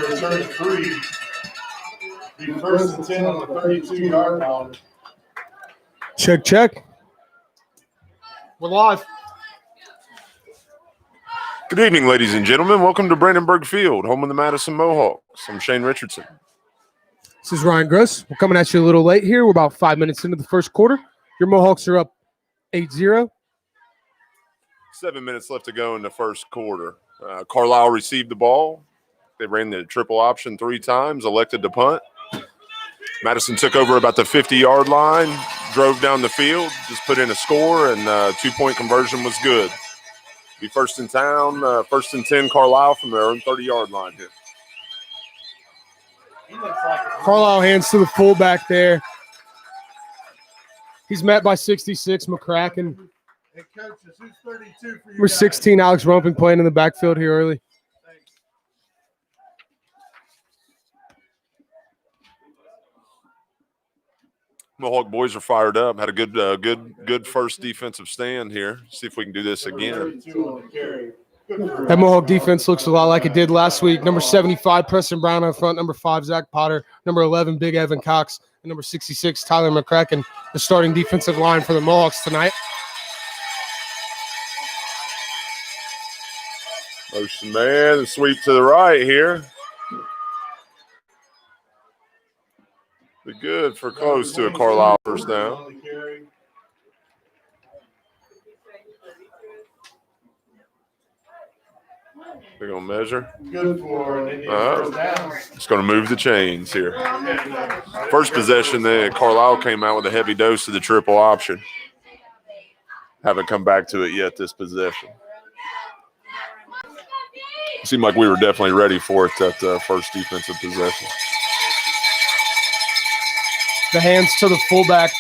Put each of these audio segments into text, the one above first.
return to 3. Be first and 10 on the 32-yard line. Check. We're live. Good evening, ladies and gentlemen. Welcome to Brandenburg Field, home of the Madison Mohawks. I'm Shane Richardson. This is Ryan Gross. We're coming at you a little late here. We're about 5 minutes into the first quarter. Your Mohawks are up 8-0. 7 minutes left to go in the first quarter. Carlisle received the ball. They ran the triple option 3 times, elected to punt. Madison took over about the 50-yard line, drove down the field, just put in a score, and 2-point conversion was good. Be first in town, first and 10 Carlisle from their own 30-yard line here. Carlisle hands to the fullback there. He's met by 66, McCracken. Hey, coaches, who's 32 for you? Number 16, Alex Rumping playing in the backfield here early. Thanks. Mohawk boys are fired up. Had a good first defensive stand here. See if we can do this again. 32 on the carry. That Mohawk defense looks a lot like it did last week. Number 75, Preston Brown up front. Number 5, Zach Potter. Number 11, Big Evan Cox. And number 66, Tyler McCracken, the starting defensive line for the Mohawks tonight. Motion man, and sweep to the right here. Be good for close to a Carlisle first down. They're going to measure. Good for an Indian first down. It's going to move the chains here. First possession, Carlisle came out with a heavy dose of the triple option. Haven't come back to it yet this possession. Seemed like we were definitely ready for it that first defensive possession. The hands to the fullback.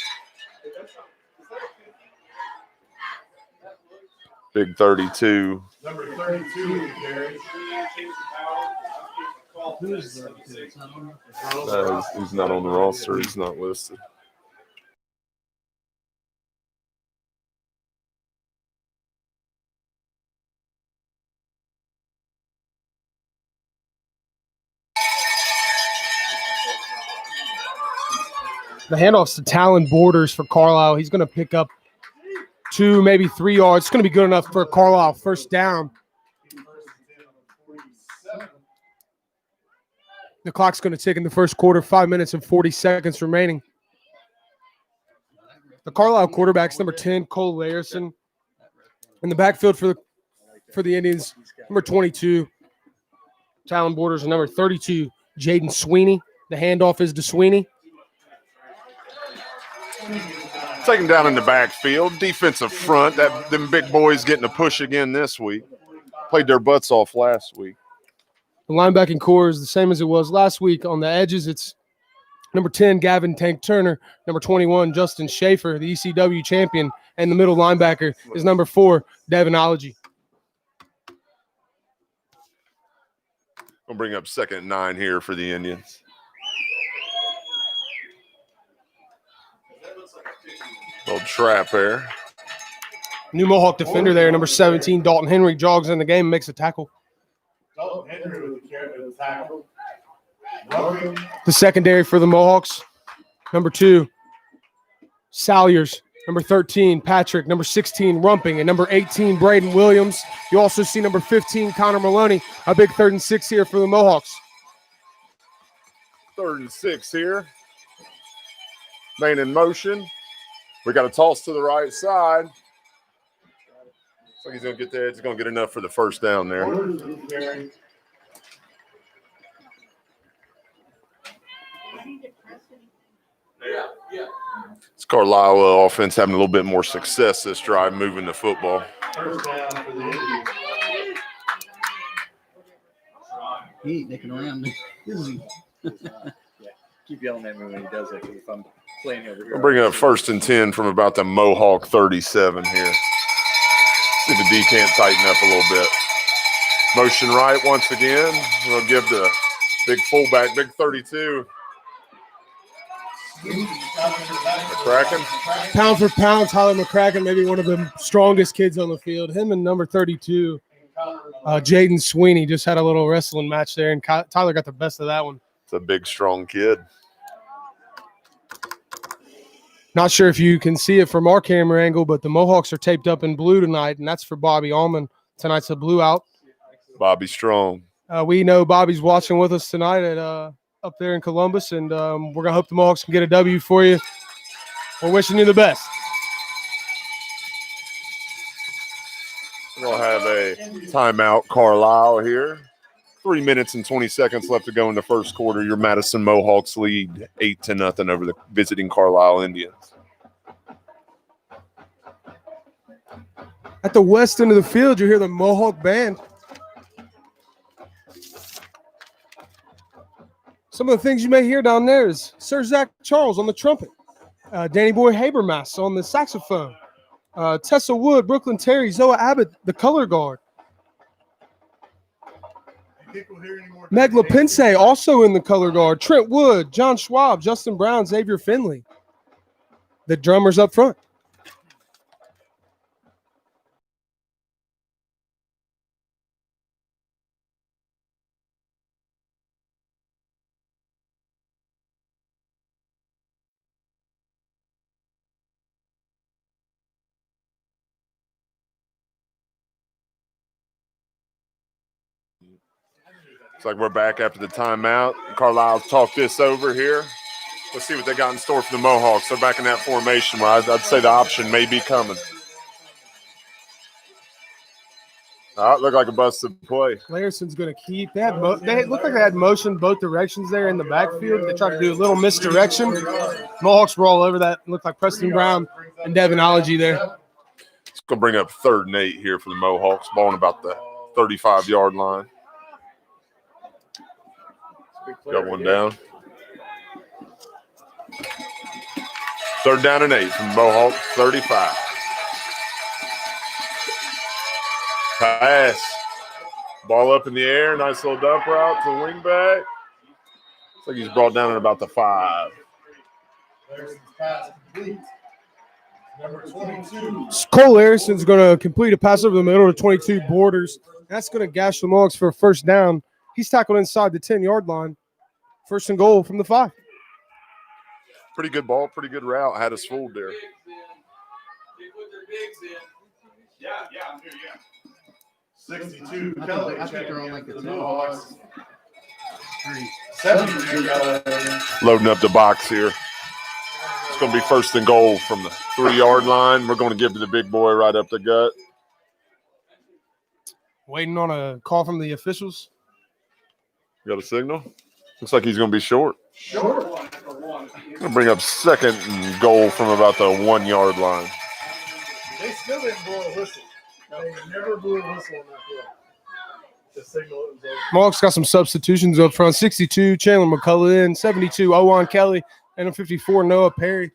Big 32. Number 32 carry. He's not on the roster. He's not listed. The handoff's to Talon Borders for Carlisle. He's going to pick up 2, maybe 3 yards. It's going to be good enough for Carlisle first down. The clock's going to tick in the first quarter, 5 minutes and 40 seconds remaining. The Carlisle quarterback's number 10, Cole Larison. In the backfield for the Indians, number 22, Talon Borders, and number 32, Jaden Sweeney. The handoff is to Sweeney. Taken down in the backfield, defensive front. Them big boys getting a push again this week. Played their butts off last week. The linebacking core is the same as it was last week. On the edges, it's number 10, Gavin Tank Turner. Number 21, Justin Schaefer, the ECW champion. And the middle linebacker is number 4, Devonology. We'll bring up 2nd and 9 here for the Indians. Little trap there. New Mohawk defender there, number 17, Dalton Henry, jogs in the game and makes a tackle. Dalton Henry with the tackle. The secondary for the Mohawks, number 2, Salyers, number 13, Patrick, number 16, Rumping, and number 18, Braden Williams. You also see number 15, Connor Maloney. A big 3rd and 6 here for the Mohawks. 3rd and 6 here. Main in motion. We got a toss to the right side. Looks like he's going to get there. It's going to get enough for the first down there. It's Carlisle offense having a little bit more success this drive, moving the football. First down for the Indians. He ain't nicking around, is he? Keep yelling at me when he does that if I'm playing over here. We'll bring up 1st and 10 from about the Mohawk 37 here. See if the D can't tighten up a little bit. Motion right once again. We'll give the big fullback, big 32. McCracken. Pound for pound, Tyler McCracken, maybe one of the strongest kids on the field. Him and number 32, Jaden Sweeney just had a little wrestling match there, and Tyler got the best of that one. It's a big, strong kid. Not sure if you can see it from our camera angle, but the Mohawks are taped up in blue tonight, and that's for Bobby Allman. Tonight's a blue out. Bobby Strong. We know Bobby's watching with us tonight at up there in Columbus, and we're going to hope the Mohawks can get a W for you. We're wishing you the best. We'll have a timeout, Carlisle here. 3 minutes and 20 seconds left to go in the first quarter. Your Madison Mohawks lead 8-0 over the visiting Carlisle Indians. At the west end of the field, you hear the Mohawk band. Some of the things you may hear down there is Sir Zach Charles on the trumpet, Danny Boy Habermas on the saxophone, Tessa Wood, Brooklyn Terry, Zoa Abbott, the color guard. Meg LaPince also in the color guard. Trent Wood, John Schwab, Justin Brown, Xavier Finley. The drummers up front. Looks like we're back after the timeout. Carlisle's talked this over here. Let's see what they got in store for the Mohawks. They're back in that formation where I'd say the option may be coming. It looked like a busted play. Layerson's going to keep. They looked like they had motion both directions there in the backfield. They tried to do a little misdirection. Mohawks were all over that. It looked like Preston Brown and Devonology there. It's going to bring up 3rd and 8 here for the Mohawks. Ball on about the 35-yard line. Got one down. 3rd down and 8 from Mohawk, 35. Pass. Ball up in the air. Nice little dump route to the wingback. Looks like he's brought down at about the 5. There's the pass complete. Number 22. Cole Harrison's going to complete a pass over the middle to 22 Borders. That's going to gash the Mohawks for a first down. He's tackled inside the 10-yard line. 1st and goal from the 5. Pretty good ball, pretty good route. Had us fooled there. 62. I Kelly. think they're on like the 2. Mohawks. 72. Kelly. Loading up the box here. It's going to be 1st and goal from the 3-yard line. We're going to give to the big boy right up the gut. Waiting on a call from the officials. Got a signal? Looks like he's going to be short. Short. Going to bring up 2nd and goal from about the 1-yard line. They still didn't blow a whistle. They never blew a whistle on that play. The signal it was over. Mohawks got some substitutions up front. 62, Chandler McCullough in. 72, Owen Kelly. And a 54, Noah Perry.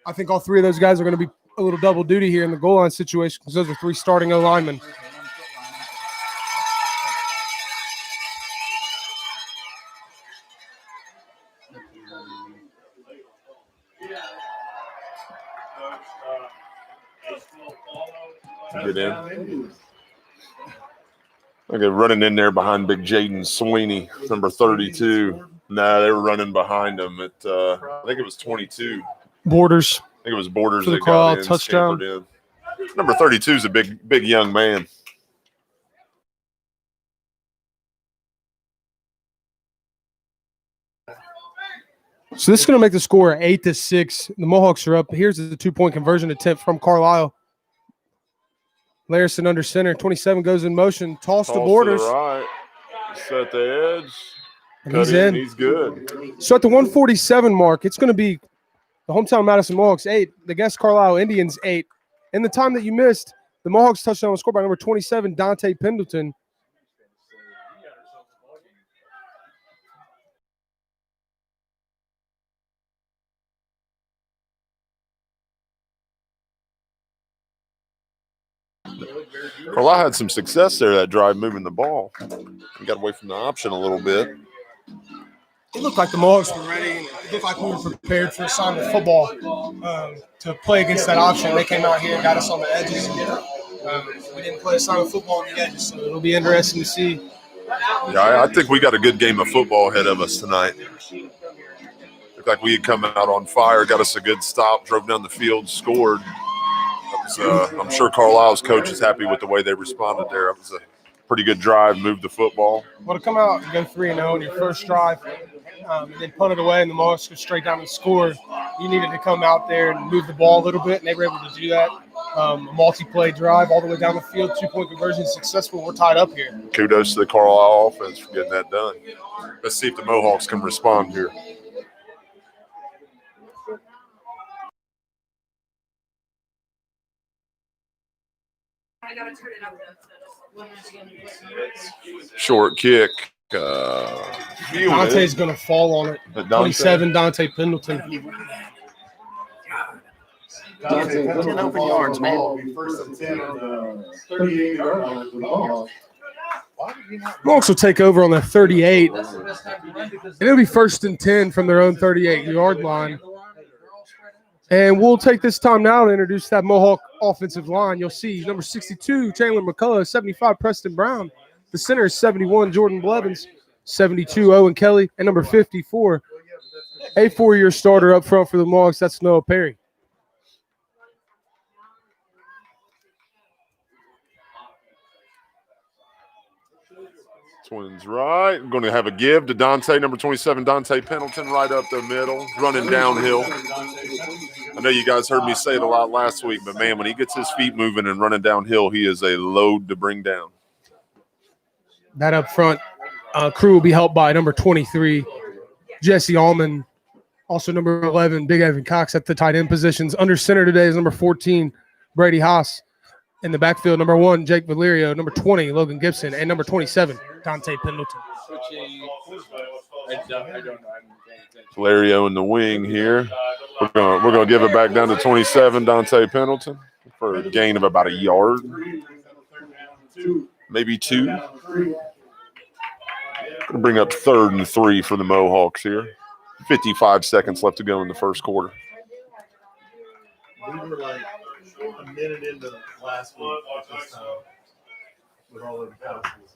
I think all 3 of those guys are going to be a little double duty here in the goal line situation because those are 3 starting O-linemen. Get in. Okay, running in there behind big Jaden Sweeney, number 32. Nah, they were running behind him at, I think it was 22. Borders. I think it was Borders For the that Carlisle got in, touchdown. scampered in. Number 32 is a big young man. So this is going to make the score 8-6. The Mohawks are up. Here's the 2-point conversion attempt from Carlisle. Larison under center. 27 goes in motion. Toss to Borders. To the right. Set the edge. And he's in. He's good. So at the 147 mark, it's going to be the hometown Madison Mohawks 8, the guest Carlisle Indians 8. In the time that you missed, the Mohawks touchdown was scored by number 27, Dante Pendleton. Carlisle had some success there that drive moving the ball. We got away from the option a little bit. It looked like the Mohawks were ready. It looked like we were prepared for assignment football to play against that option. They came out here and got us on the edges. We didn't play a side of football on the edges, so it'll be interesting to see. Yeah, I think we got a good game of football ahead of us tonight. Looked like we had come out on fire, got us a good stop, drove down the field, scored. I'm sure Carlisle's coach is happy with the way they responded there. It was a pretty good drive, moved the football. Well, to come out and go 3-0 on your first drive, and then punt it away, and the Mohawks go straight down and score, you needed to come out there and move the ball a little bit, and they were able to do that. A multi-play drive all the way down the field, 2-point conversion successful. We're tied up here. Kudos to the Carlisle offense for getting that done. Let's see if the Mohawks can respond here. Short kick. Dante's going to fall on it. 27, Dante Pendleton. Dante, 10 open yards, man. First and 10 on the 38-yard line for the Mohawks. Mohawks will take over on the 38. And it'll be first and 10 from their own 38-yard line. And we'll take this time now to introduce that Mohawk offensive line. You'll see number 62, Chandler McCullough, 75, Preston Brown. The center is 71, Jordan Blevins, 72, Owen Kelly, and number 54, a four-year starter up front for the Mohawks. That's Noah Perry. Twins right. I'm going to have a give to Dante, number 27, Dante Pendleton, right up the middle, running downhill. I know you guys heard me say it a lot last week, but, man, when he gets his feet moving and running downhill, he is a load to bring down. That up front crew will be helped by number 23, Jesse Allman, also number 11, Big Evan Cox at the tight end positions. Under center today is number 14, Brady Haas. In the backfield, number 1, Jake Valerio, number 20, Logan Gibson, and number 27, Dante Pendleton. I don't know. Valerio in the wing here. We're gonna give it back down to 27, Dante Pendleton, for a gain of about a yard, maybe 2. Gonna bring up 3rd and 3 for the Mohawks here. 55 seconds left to go in the first quarter. We were like a minute into last week at this time with all of the passes.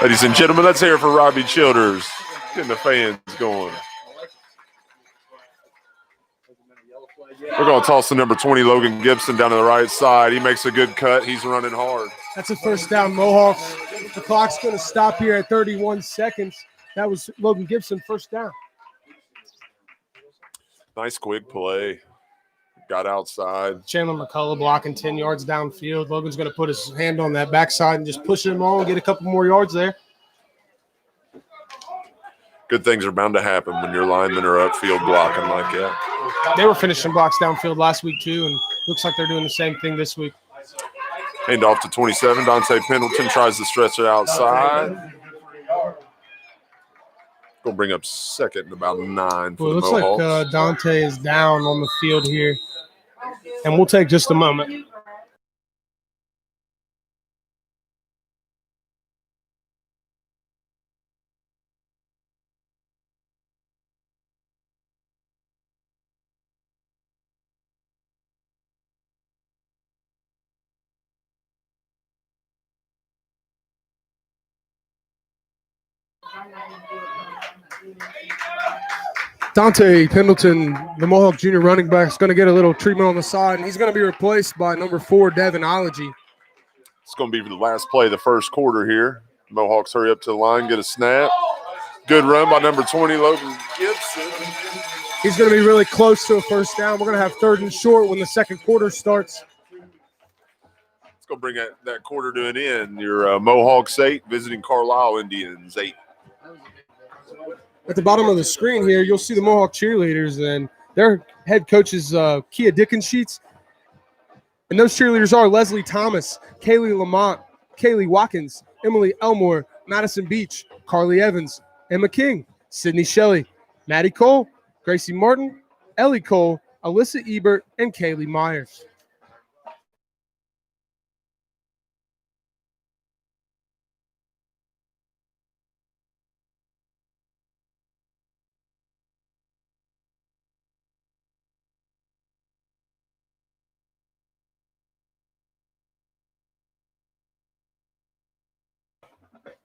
Ladies and gentlemen, let's hear it for Robbie Childers, getting the fans going. We're going to toss the number 20, Logan Gibson, down to the right side. He makes a good cut. He's running hard. That's a first down, Mohawks. The clock's going to stop here at 31 seconds. That was Logan Gibson, first down. Nice quick play. Got outside. Chandler McCullough blocking 10 yards downfield. Logan's going to put his hand on that backside and just push him on, get a couple more yards there. Good things are bound to happen when your linemen are upfield blocking like that. They were finishing blocks downfield last week too, and looks like they're doing the same thing this week. Hand off to 27. Dante Pendleton tries to stretch it outside. Going to bring up 2nd and about 9 for Well, it the looks Mohawks. like Dante is down on the field here, and we'll take just a moment. Dante Pendleton, the Mohawk junior running back, is going to get a little treatment on the side, and he's going to be replaced by number 4, Devin Ology. It's going to be the last play of the first quarter here. Mohawks hurry up to the line, get a snap. Good run by number 20, Logan Gibson. He's going to be really close to a first down. We're going to have 3rd and short when the second quarter starts. It's going to bring that quarter to an end. Your Mohawks 8 visiting Carlisle Indians 8. At the bottom of the screen here, you'll see the Mohawk cheerleaders and their head coach's Kia Dickens sheets. And those cheerleaders are Leslie Thomas, Kaylee Lamont, Kaylee Watkins, Emily Elmore, Madison Beach, Carly Evans, Emma King, Sydney Shelley, Maddie Cole, Gracie Martin, Ellie Cole, Alyssa Ebert, and Kaylee Myers.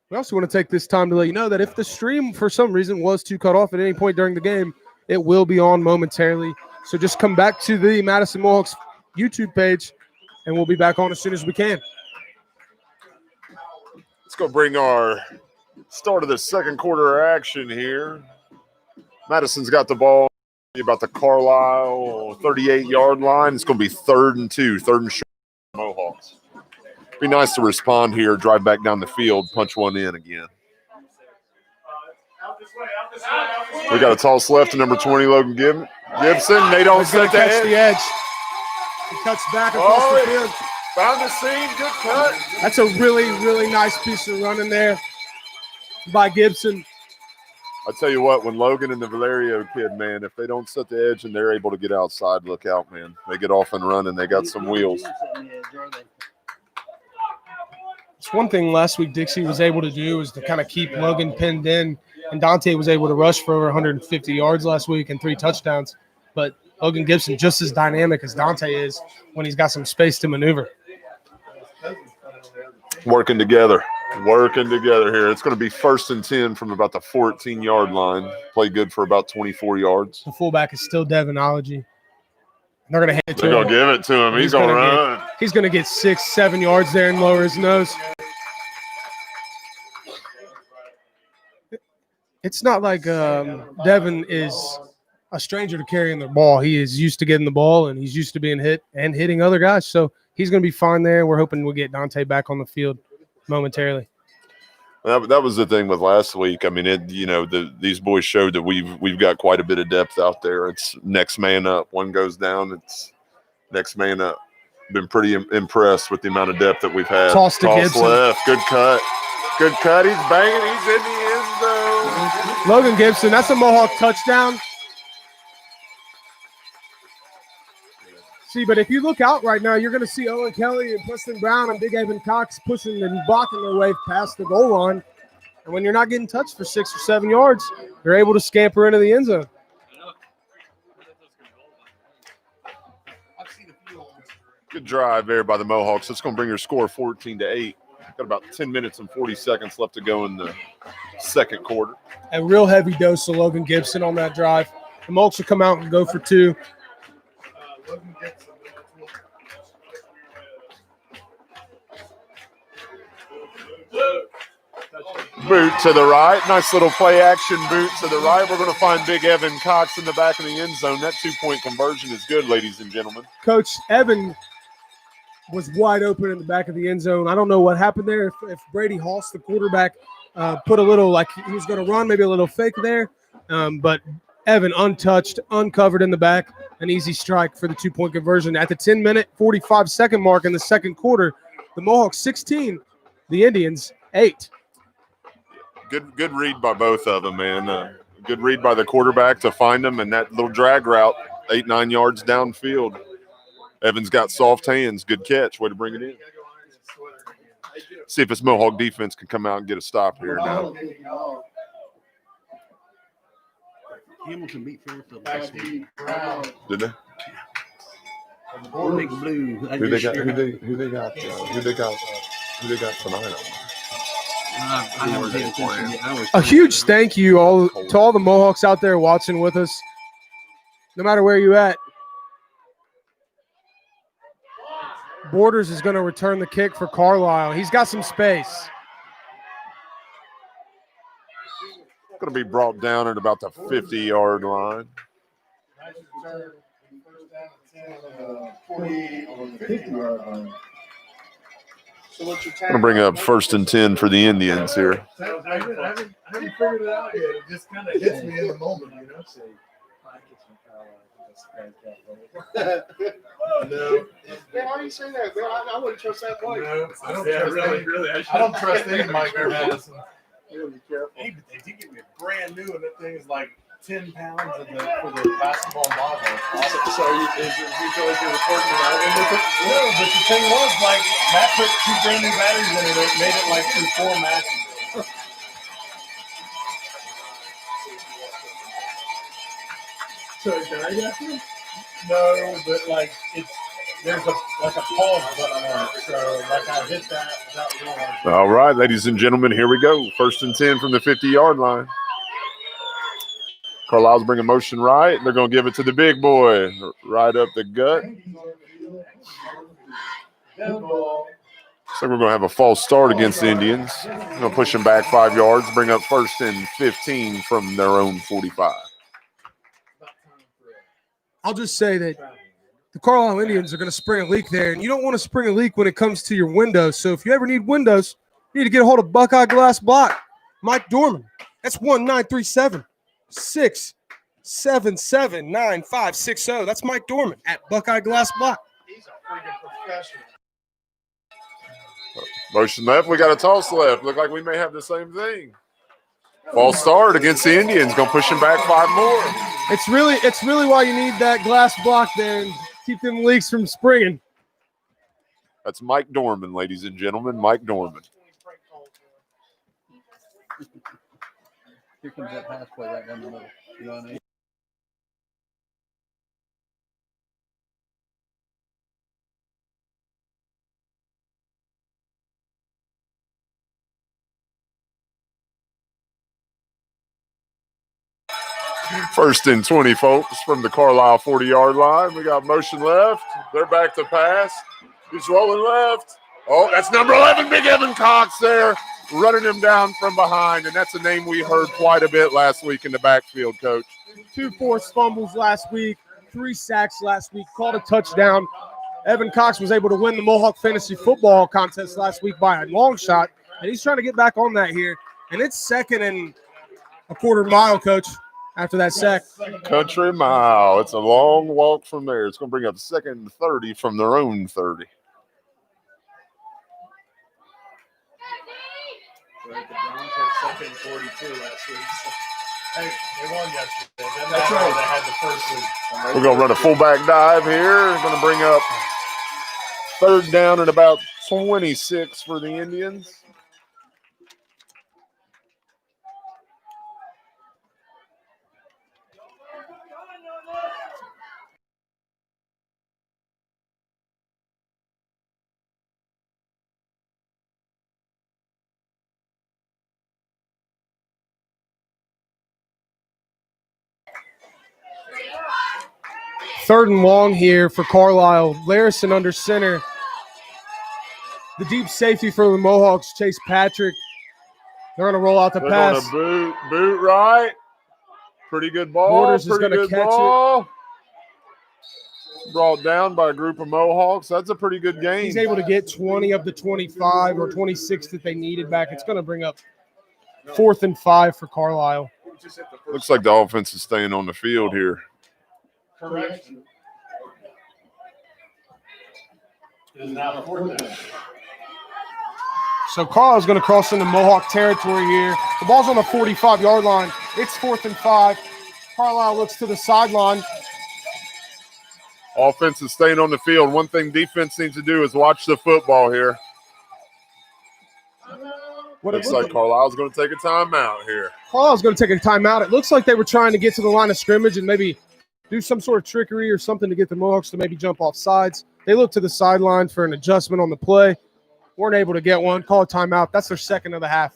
We also want to take this time to let you know that if the stream for some reason was to cut off at any point during the game, it will be on momentarily. So just come back to the Madison Mohawks YouTube page, and we'll be back on as soon as we can. Let's go bring our start of the second quarter action here. Madison's got the ball about the Carlisle 38-yard line. It's going to be 3rd and 2, 3rd and short Mohawks. Be nice to respond here, drive back down the field, punch one in again. We got a toss left to number 20, Logan Gibson. They don't He's going set to catch the edge. edge. He cuts back across the field. Found the seam, good cut. That's a really, really nice piece of running there by Gibson. I tell you what, when Logan and the Valerio kid, man, if they don't set the edge and they're able to get outside, look out, man. They get off and run, and they got some wheels. It's one thing last week Dixie was able to do is to kind of keep Logan pinned in, and Dante was able to rush for over 150 yards last week and 3 touchdowns. But Logan Gibson just as dynamic as Dante is when he's got some space to maneuver. Working together here. It's going to be 1st and 10 from about the 14-yard line. Play good for about 24 yards. The fullback is still Devonology. And they're going to hand it to him. They're going to give it to him. He's going to run. He's going to get 6-7 yards there and lower his nose. It's not like Devin is a stranger to carrying the ball. He is used to getting the ball, and he's used to being hit and hitting other guys. So he's going to be fine there. We're hoping we'll get Dante back on the field momentarily. That was the thing with last week. I mean, these boys showed that we've got quite a bit of depth out there. It's next man up. One goes down, it's next man up. Been pretty impressed with the amount of depth that we've had. Toss to Gibson. Left, good cut. Good cut. He's banging. He's in the end zone. Logan Gibson, that's a Mohawk touchdown. See, but if you look out right now, you're going to see Owen Kelly and Preston Brown and Big Evan Cox pushing and blocking their way past the goal line. And when you're not getting touched for 6 or 7 yards, you're able to scamper into the end zone. Good drive there by the Mohawks. That's going to bring your score 14-8. Got about 10 minutes and 40 seconds left to go in the second quarter. A real heavy dose of Logan Gibson on that drive. The Mohawks will come out and go for 2. Boot to the right. Nice little play action boot to the right. We're going to find Big Evan Cox in the back of the end zone. That 2-point conversion is good, ladies and gentlemen. Coach, Evan was wide open in the back of the end zone. I don't know what happened there. If Brady Hoss, the quarterback, put a little, like he was going to run, maybe a little fake there. But Evan untouched, uncovered in the back, an easy strike for the 2-point conversion. At the 10-minute, 45-second mark in the second quarter, the Mohawks 16, the Indians 8. Good read by both of them, man. Good read by the quarterback to find them, and that little drag route, 8-9 yards downfield. Evans got soft hands. Good catch. Way to bring it in. See if this Mohawk defense can come out and get a stop here now. Hamilton beat Fairfield last week. Did they? Big Blue. Who they got tonight? I haven't paid attention yet. A huge thank you to all the Mohawks out there watching with us, no matter where you're at. Borders is going to return the kick for Carlisle. He's got some space. Going to be brought down at about the 50-yard line. Going to bring up 1st and 10 for the Indians here. I haven't figured it out yet. It just kind of hits me in the moment, you know. No. Man, why do you say that, man? I wouldn't trust that play. No, I don't trust really. I don't trust any Mike Madison. Be careful. Hey, but they did give me a brand new, and that thing is like 10 pounds for the basketball model. So you feel like you're recording an album with it? No, but the thing was, like, Matt put 2 brand new batteries in it. It made it like through 4 matches. So it died after? No, but like there's a pause button on it. So like I hit that without realizing. All right, ladies and gentlemen, here we go. 1st and 10 from the 50-yard line. Carlisle's bringing motion right. They're going to give it to the big boy right up the gut. So we're going to have a false start against the Indians. We're going to push them back 5 yards, bring up 1st and 15 from their own 45. I'll just say that the Carlisle Indians are going to spring a leak there, and you don't want to spring a leak when it comes to your windows. So if you ever need windows, you need to get a hold of Buckeye Glass Block. Mike Dorman. That's 1-937-677-9560. That's Mike Dorman at Buckeye Glass Block. He's a freaking professional. Motion left. We got a toss left. Look like we may have the same thing. False start against the Indians. Going to push them back 5 more. It's really why you need that glass block there and keep them leaks from springing. That's Mike Dorman, ladies and gentlemen. Mike Dorman. Here comes that pass play right down the middle. You know what I mean? First and 20, folks, from the Carlisle 40-yard line. We got motion left. They're back to pass. He's rolling left. Oh, that's number 11, Big Evan Cox there, running him down from behind. And that's a name we heard quite a bit last week in the backfield, Coach. 2 forced fumbles last week, 3 sacks last week, called a touchdown. Evan Cox was able to win the Mohawk Fantasy Football Contest last week by a long shot, and he's trying to get back on that here. And it's 2nd and a quarter mile, Coach, after that sack. Country mile. It's a long walk from there. It's going to bring up 2nd and 30 from their own 30. Right, the Browns had 2nd and 42 last week. So. Hey, they won yesterday. That's right. They had the first week. We're going to run a fullback dive here. We're going to bring up 3rd down and about 26 for the Indians. Third and long here for Carlisle. Larison under center. The deep safety for the Mohawks, Chase Patrick. They're going to roll out the They're pass. going to boot right. Pretty good ball. Borders is Pretty gonna good catch ball. Brought down by a group of Mohawks. That's a pretty good game. He's able to get 20 of the 25 or 26 that they needed back. It's going to bring up 4th and 5 for Carlisle. Looks like the offense is staying on the field here. Correct. It is now 4th down. So Carlisle's going to cross into Mohawk territory here. The ball's on the 45-yard line. It's 4th and 5. Carlisle looks to the sideline. Offense is staying on the field. One thing defense needs to do is watch the football here. Looks like Carlisle's going to take a timeout here. Carlisle's going to take a timeout. It looks like they were trying to get to the line of scrimmage and maybe do some sort of trickery or something to get the Mohawks to maybe jump off sides. They look to the sideline for an adjustment on the play. Weren't able to get one. Call a timeout. That's their 2nd of the half.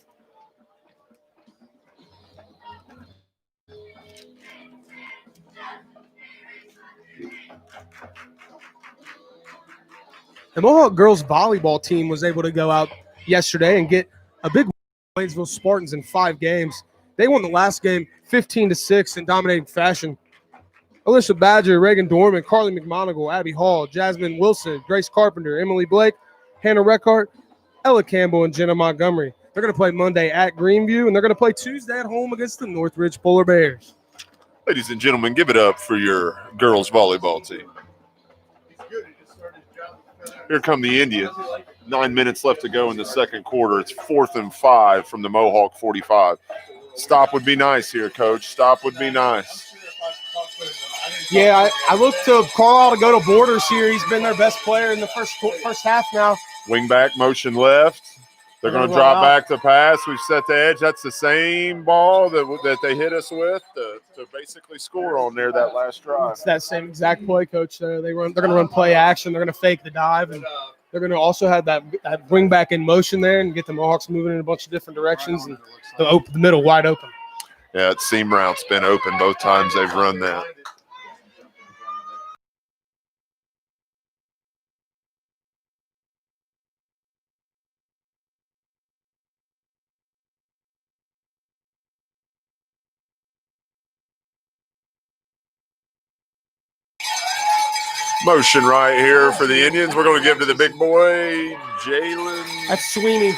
The Mohawk girls volleyball team was able to go out yesterday and get a big Waynesville Spartans in 5 games. They won the last game 15-6 in dominating fashion. Alyssa Badger, Reagan Dorman, Carly McMonigal, Abby Hall, Jasmine Wilson, Grace Carpenter, Emily Blake, Hannah Reckhart, Ella Campbell, and Jenna Montgomery. They're going to play Monday at Greenview, and they're going to play Tuesday at home against the Northridge Polar Bears. Ladies and gentlemen, give it up for your girls volleyball team. Here come the Indians. 9 minutes left to go in the 2nd quarter. It's 4th and 5 from the Mohawk 45. Stop would be nice here, Coach. Stop would be nice. Yeah, I look to Carlisle to go to Borders here. He's been their best player in the first half now. Wing back, motion left. They're going to drop back to pass. We've set the edge. That's the same ball that they hit us with to basically score on there that last drive. It's that same exact play, Coach. They're going to run play action. They're going to fake the dive, and they're going to also have that wing back in motion there and get the Mohawks moving in a bunch of different directions and the middle wide open. Yeah, its seam route's been open both times they've run that. Motion right here for the Indians. We're going to give to the big boy, Jalen. That's Sweeney.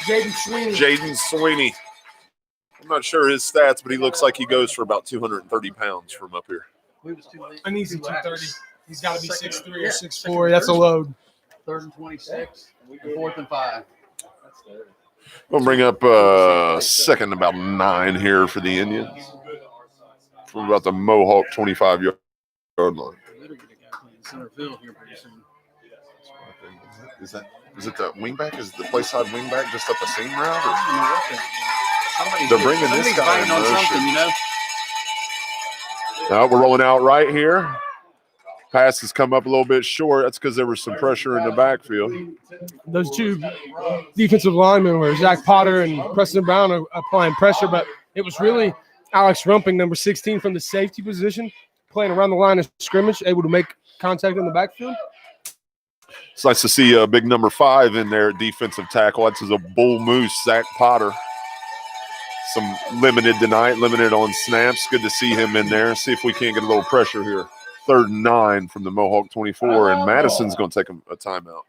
Jaden Sweeney. Jaden Sweeney. I'm not sure his stats, but he looks like he goes for about 230 pounds from up here. An easy 230. He's got to be 6'3" or 6'4". That's a load. 3rd and 26, and 4th and 5. We'll bring up 2nd about 9 here for the Indians. From about the Mohawk 25-yard line. Center field here pretty soon. Is it the wingback? Is the play side wingback just up a seam route? Or? Somebody's They're bringing this guy in on motion. something, you know. We're rolling out right here. Pass has come up a little bit short. That's because there was some pressure in the backfield. Those two defensive linemen were Zach Potter and Preston Brown are applying pressure, but it was really Alex Rumping, number 16, from the safety position, playing around the line of scrimmage, able to make contact in the backfield. It's nice to see a big number 5 in there at defensive tackle. That's a bull moose, Zach Potter. Some limited tonight, limited on snaps. Good to see him in there. See if we can't get a little pressure here. 3rd and 9 from the Mohawk 24, and Madison's going to take a timeout.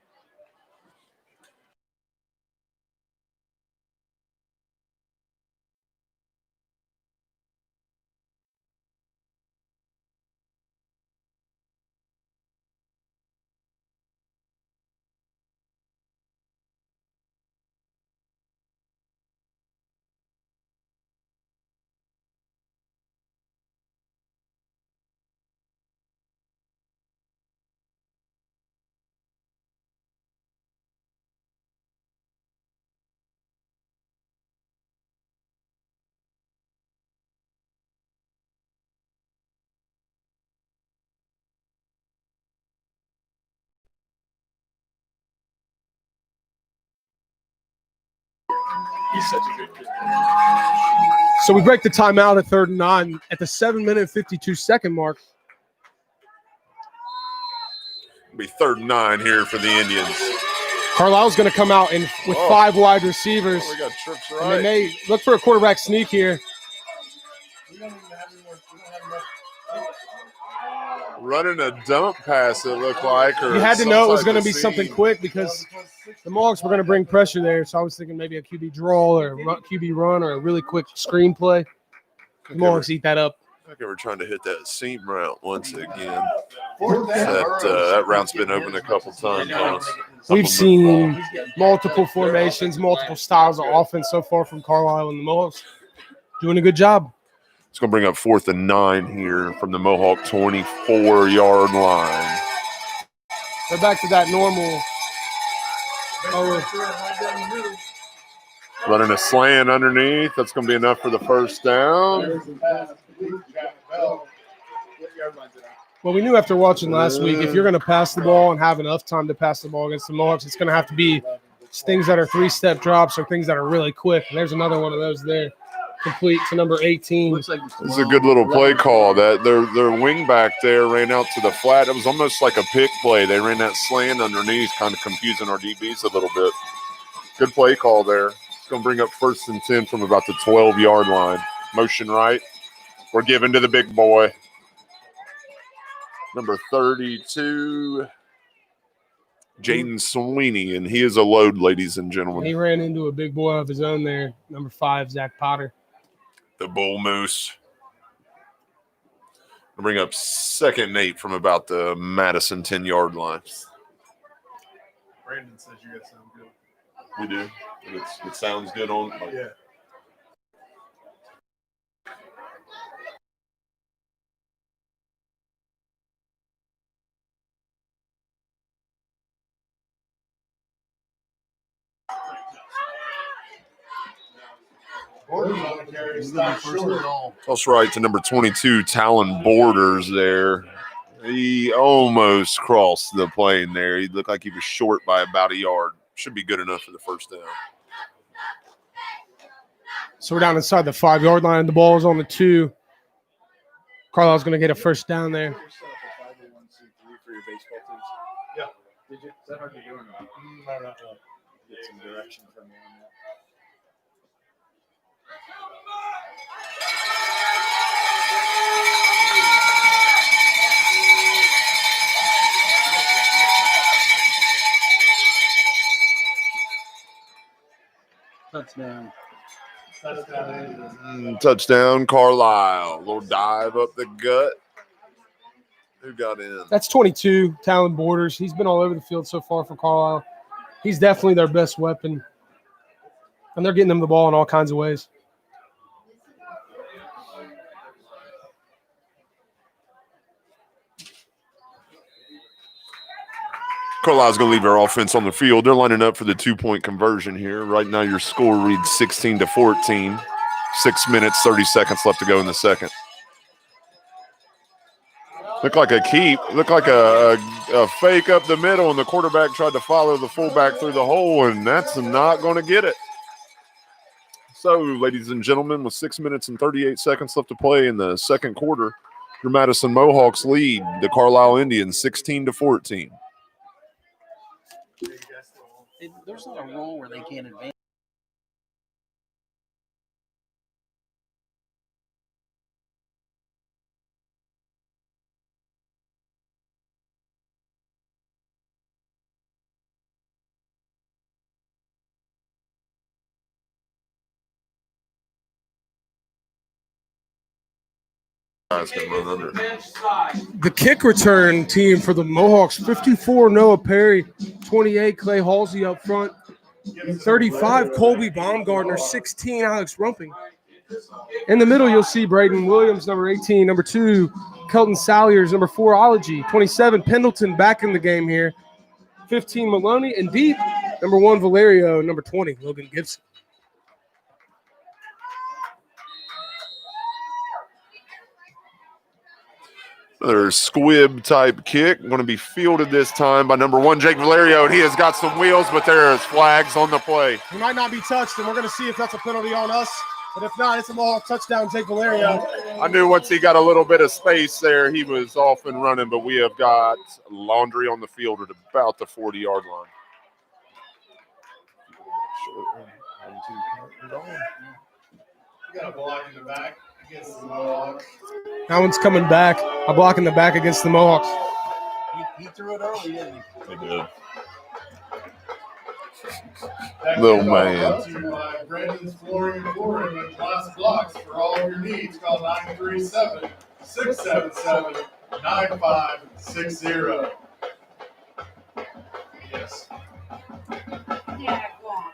He's such a good kid. So we break the timeout at 3rd and 9 at the 7-minute 52-second mark. It'll be 3rd and 9 here for the Indians. Carlisle's going to come out with 5 wide receivers. We got trips And they right. may look for a quarterback sneak here. We don't even have any more. We don't have enough. Running a dump pass, it looked like. Or You had to some know it was type going to of be something seam. quick because the Mohawks were going to bring pressure there. So I was thinking maybe a QB draw or QB run or a really quick screen play. The Mohawks eat that up. I think they were trying to hit that seam route once again. That route's been open a couple times on us. We've seen multiple formations, multiple styles of offense so far from Carlisle and the Mohawks. Doing a good job. It's going to bring up 4th and 9 here from the Mohawk 24-yard line. They're back to that normal. Running a slant underneath. That's going to be enough for the first down. Well, we knew after watching last week, if you're going to pass the ball and have enough time to pass the ball against the Mohawks, it's going to have to be things that are 3-step drops or things that are really quick. And there's another one of those there, complete to number 18. Looks like This is a good little play call. That their wing back there ran out to the flat. It was almost like a pick play. They ran that slant underneath, kind of confusing our DBs a little bit. Good play call there. It's going to bring up 1st and 10 from about the 12-yard line. Motion right. We're giving to the big boy. Number 32, Jaden Sweeney, and he is a load, ladies and gentlemen. He ran into a big boy of his own there, number 5, Zach Potter. The bull moose. I'll bring up 2nd and 8 from about the Madison 10-yard line. Brandon says you guys sound good. We do. It sounds good on. Yeah. Gordon's on the carry. Stop short. Toss right to number 22, Talon Borders there. He almost crossed the plane there. He looked like he was short by about a yard. Should be good enough for the first down. So we're down inside the 5-yard line. The ball is on the 2. Carlisle's going to get a first down there. Did you set up a 501c3 for your baseball teams? Yeah. Did you? Is that hard to do or not? No. Get some direction from you on that. Touchdown. Touchdown, Carlisle. Little dive up the gut. Who got in? That's 22, Talon Borders. He's been all over the field so far for Carlisle. He's definitely their best weapon. And they're getting them the ball in all kinds of ways. Carlisle's going to leave their offense on the field. They're lining up for the 2-point conversion here. Right now, your score reads 16-14. 6 minutes, 30 seconds left to go in the second. Looked like a keep. Looked like a fake up the middle, and the quarterback tried to follow the fullback through the hole, and that's not going to get it. So, ladies and gentlemen, with 6 minutes and 38 seconds left to play in the second quarter, your Madison Mohawks lead the Carlisle Indians 16-14. There's not a rule where they can't advance. The kick return team for the Mohawks, 54, Noah Perry, 28, Clay Halsey up front, 35, Colby Baumgartner, 16, Alex Rumping. In the middle, you'll see Braden Williams, number 18, number 2, Kelton Salyers, number 4, Ology, 27, Pendleton back in the game here, 15, Maloney, and deep, number 1, Valerio, number 20, Logan Gibson. Another squib-type kick. Going to be fielded this time by number 1, Jake Valerio, and he has got some wheels, but there's flags on the play. He might not be touched, and we're going to see if that's a penalty on us. But if not, it's a Mohawk touchdown, Jake Valerio. I knew once he got a little bit of space there, he was off and running, but we have got laundry on the field at about the 40-yard line. You got a block in the back against the Mohawks. That one's coming back. A block in the back against the Mohawks. He threw it early, didn't he? They did. That Little kickoff man. brought to you by Brandon's Flooring and Flooring with glass blocks for all of your needs. Call 937-677-9560. Yes. Yeah, go on.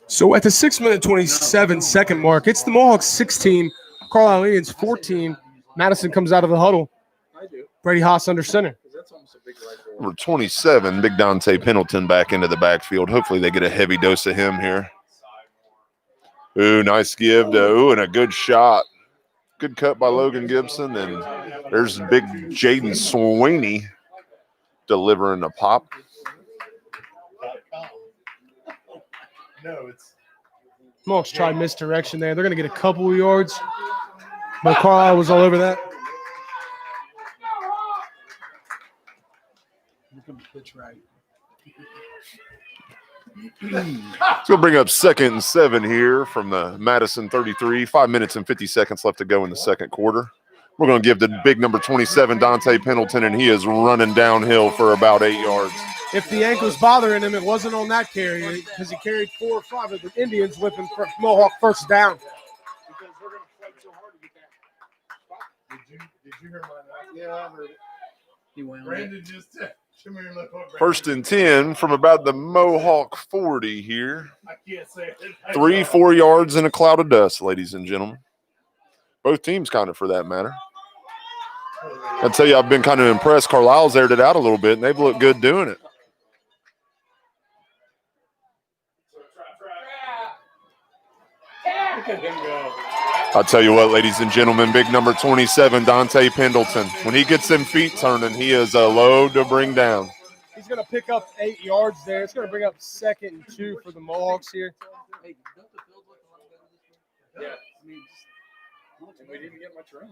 So at the 6-minute 27-second mark, it's the Mohawks 16, Carlisle Indians 14. Madison comes out of the huddle. I do. Brady Haas under center. Because that's almost a big rifle. Number 27, big Dante Pendleton back into the backfield. Hopefully they get a heavy dose of him here. Ooh, nice give. Ooh, and a good shot. Good cut by Logan Gibson. And there's big Jaden Sweeney delivering a pop. No, it's Mohawks tried misdirection there. They're going to get a couple of yards. But Carlisle was all over that. Pitch right. It's going to bring up 2nd and 7 here from the Madison 33. 5 minutes and 50 seconds left to go in the second quarter. We're going to give the big number 27, Dante Pendleton, and he is running downhill for about 8 yards. If the ankle's bothering him, it wasn't on that carry because he carried 4 or 5 of the Indians with him for Mohawk first down. because we're going to fight so hard to get that. Did you hear my announcement? Yeah, I heard it. He went. Brandon just said, come here and look what Brandon 1st and 10 from about the Mohawk 40 here. I can't say it. 3-4 yards in a cloud of dust, ladies and gentlemen. Both teams kind of for that matter. I'd tell you I've been kind of impressed. Carlisle's aired it out a little bit, and they've looked good doing it. Look at him go. I'll tell you what, ladies and gentlemen, big number 27, Dante Pendleton. When he gets them feet turning, he is a load to bring down. He's going to pick up 8 yards there. It's going to bring up 2nd and 2 for the Mohawks here. Hey, don't the field look a lot better this year? Yeah. I mean, just, We didn't get much room.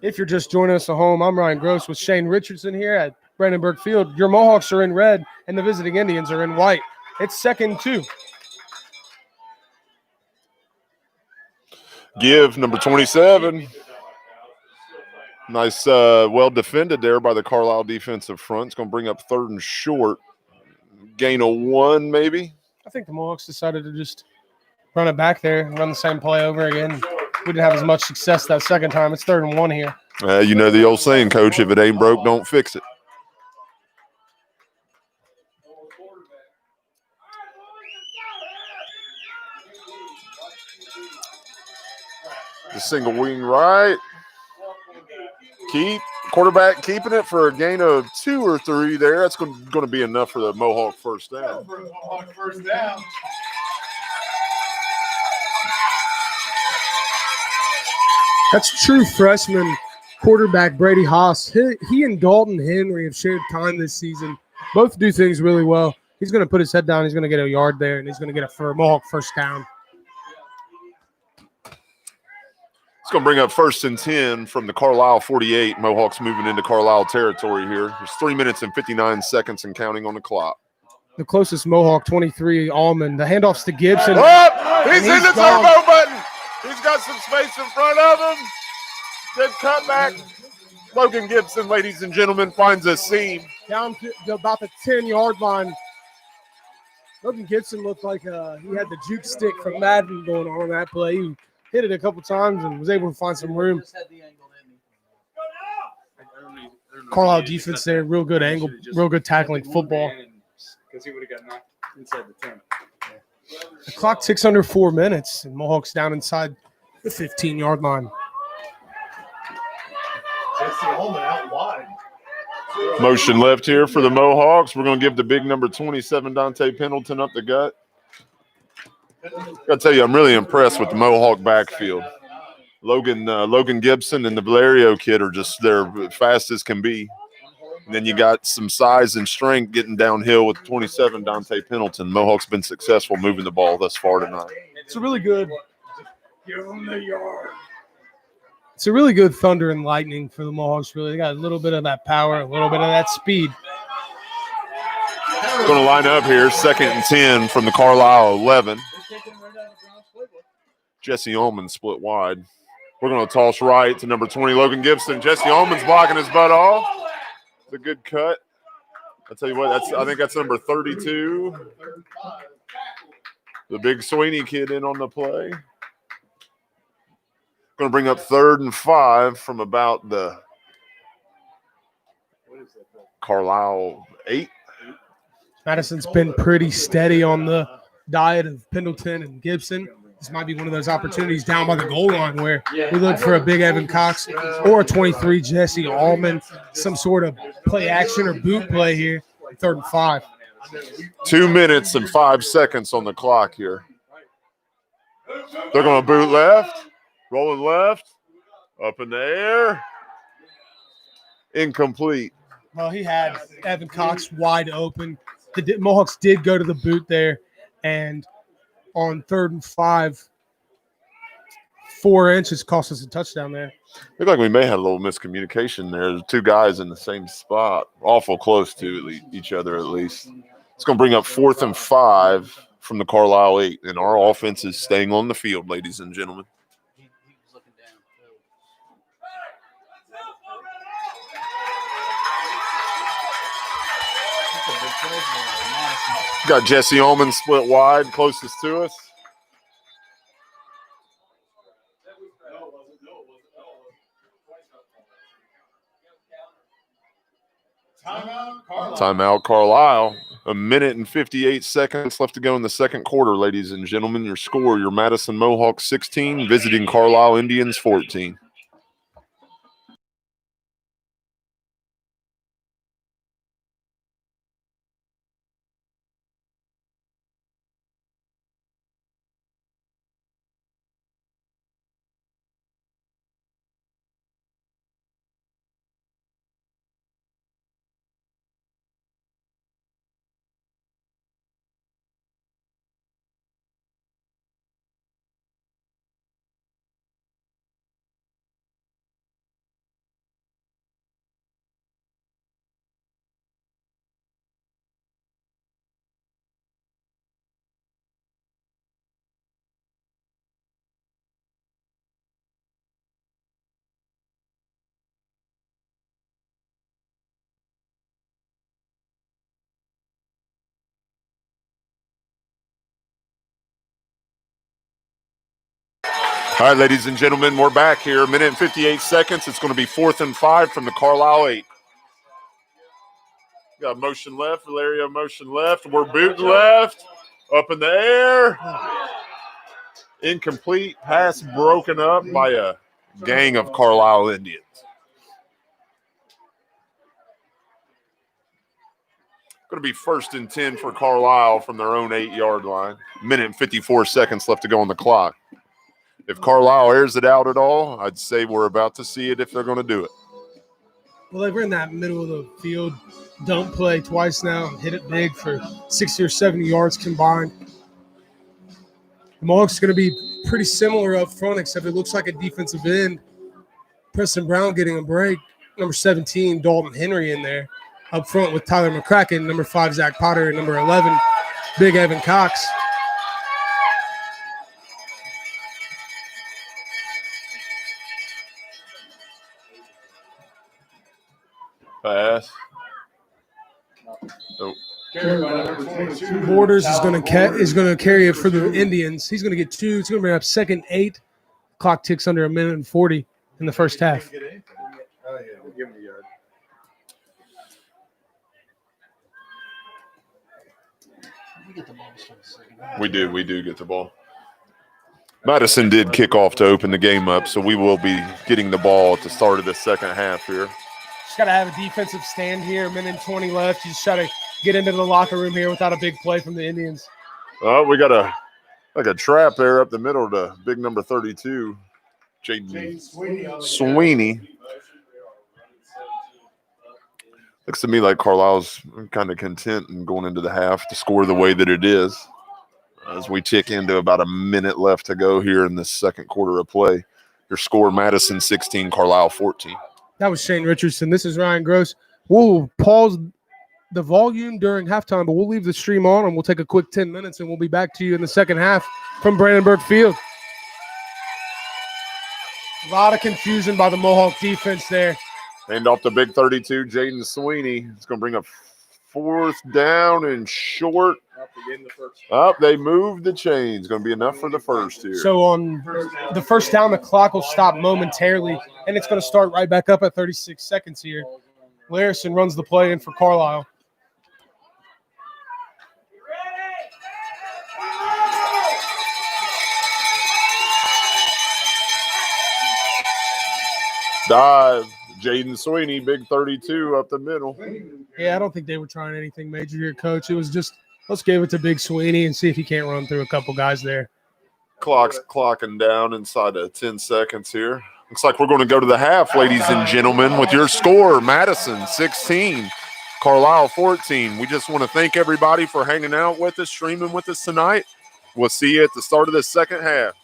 If you're just joining us at home, I'm Ryan Gross with Shane Richardson here at Brandenburg Field. Your Mohawks are in red, and the visiting Indians are in white. It's 2nd and 2. Give number 27. Nice, well defended there by the Carlisle defensive front. It's going to bring up 3rd and short. Gain of 1, maybe. I think the Mohawks decided to just run it back there, run the same play over again. We didn't have as much success that second time. It's 3rd and 1 here. You know the old saying, Coach, if it ain't broke, don't fix it. The single wing right. Quarterback keeping it for a gain of 2 or 3 there. That's going to be enough for the Mohawk first down. Mohawk first down. That's true freshman quarterback Brady Haas. He and Dalton Henry have shared time this season. Both do things really well. He's going to put his head down. He's going to get a yard there, and he's going to get a Mohawk first down. It's going to bring up 1st and 10 from the Carlisle 48. Mohawks moving into Carlisle territory here. There's 3 minutes and 59 seconds and counting on the clock. The closest Mohawk, 23, Allman. The handoff's to Gibson. Oh, he's in the gone. turbo button. He's got some space in front of him. Good cutback. Logan Gibson, ladies and gentlemen, finds a seam. Down to about the 10-yard line. Logan Gibson looked like he had the juke stick from Madden going on that play. He hit it a couple times and was able to find some room. just had the angle, didn't he? Carlisle defense there, real good angle, real good tackling football. Because he would have got knocked inside the 10. The clock ticks under 4 minutes, and Mohawks down inside the 15-yard line. Jesse Holman out wide. Motion left here for the Mohawks. We're going to give the big number 27, Dante Pendleton, up the gut. Got to tell you, I'm really impressed with the Mohawk backfield. Logan Gibson and the Valerio kid are just they're fast as can be. And then you got some size and strength getting downhill with 27, Dante Pendleton. Mohawk's been successful moving the ball thus far tonight. It's a really good Give him the yard. It's a really good thunder and lightning for the Mohawks, really. They got a little bit of that power, a little bit of that speed. Going to line up here, 2nd and 10 from the Carlisle 11. Jesse Ullman split wide. We're going to toss right to number 20, Logan Gibson. Jesse Ullman's blocking his butt off. It's a good cut. I'll tell you what, I think that's number 32. The big Sweeney kid in on the play. Going to bring up 3rd and 5 from about the Carlisle 8. Madison's been pretty steady on the diet of Pendleton and Gibson. This might be one of those opportunities down by the goal line where we look for a big Evan Cox or a 23 Jesse Allman, some sort of play action or boot play here. 3rd and 5. 2 minutes and 5 seconds on the clock here. They're going to boot left, rolling left, up in the air. Incomplete. Well, he had Evan Cox wide open. The Mohawks did go to the boot there, and on 3rd and 5, 4 inches cost us a touchdown there. Looked like we may have a little miscommunication there. There's 2 guys in the same spot, awful close to each other at least. It's going to bring up 4th and 5 from the Carlisle 8, and our offense is staying on the field, ladies and gentlemen. He was looking down. Got Jesse Ullman split wide, closest to us. Timeout, Carlisle. 1 minute and 58 seconds left to go in the second quarter, ladies and gentlemen. Your score, your Madison Mohawks 16, visiting Carlisle Indians 14. All right, ladies and gentlemen, we're back here. A minute and 58 seconds. It's going to be 4th and 5 from the Carlisle 8. Got motion left. Valerio motion left. We're booting left. Up in the air. Incomplete. Pass broken up by a gang of Carlisle Indians. Going to be 1st and 10 for Carlisle from their own 8-yard line. Minute and 54 seconds left to go on the clock. If Carlisle airs it out at all, I'd say we're about to see it if they're going to do it. Well, they were in that middle of the field dump play twice now and hit it big for 60 or 70 yards combined. The Mohawks are going to be pretty similar up front, except it looks like a defensive end. Preston Brown getting a break. Number 17, Dalton Henry in there. Up front with Tyler McCracken, number 5, Zach Potter, and number 11, Big Evan Cox. Pass. Oh. Borders is going to carry it for the Indians. He's going to get 2. It's going to bring up 2nd 8. Clock ticks under a minute and 40 in the first half. Oh, yeah. We'll give him a yard. We get the ball for the second half. We do get the ball. Madison did kick off to open the game up, so we will be getting the ball at the start of the second half here. Just got to have a defensive stand here. A minute and 20 left. You just try to get into the locker room here without a big play from the Indians. Oh, we got a trap there up the middle to big number 32, Jaden Sweeney. Looks to me like Carlisle's kind of content in going into the half to score the way that it is. As we tick into about a minute left to go here in the second quarter of play. Your score, Madison 16, Carlisle 14. That was Shane Richardson. This is Ryan Gross. We'll pause the volume during halftime, but we'll leave the stream on and we'll take a quick 10 minutes and we'll be back to you in the second half from Brandenburg Field. A lot of confusion by the Mohawk defense there. Hand off to big 32, Jaden Sweeney. It's going to bring up 4th down and short. Up, they moved the chains. Going to be enough for the first here. So on the first down, the clock will stop momentarily, and it's going to start right back up at 36 seconds here. Larison runs the play in for Carlisle. Dive. Jaden Sweeney, big 32 up the middle. Yeah, I don't think they were trying anything major here, Coach. It was just, let's give it to Big Sweeney and see if he can't run through a couple guys there. Clock's clocking down inside of 10 seconds here. Looks like we're going to go to the half, ladies and gentlemen, with your score, Madison 16, Carlisle 14. We just want to thank everybody for hanging out with us, streaming with us tonight. We'll see you at the start of the second half.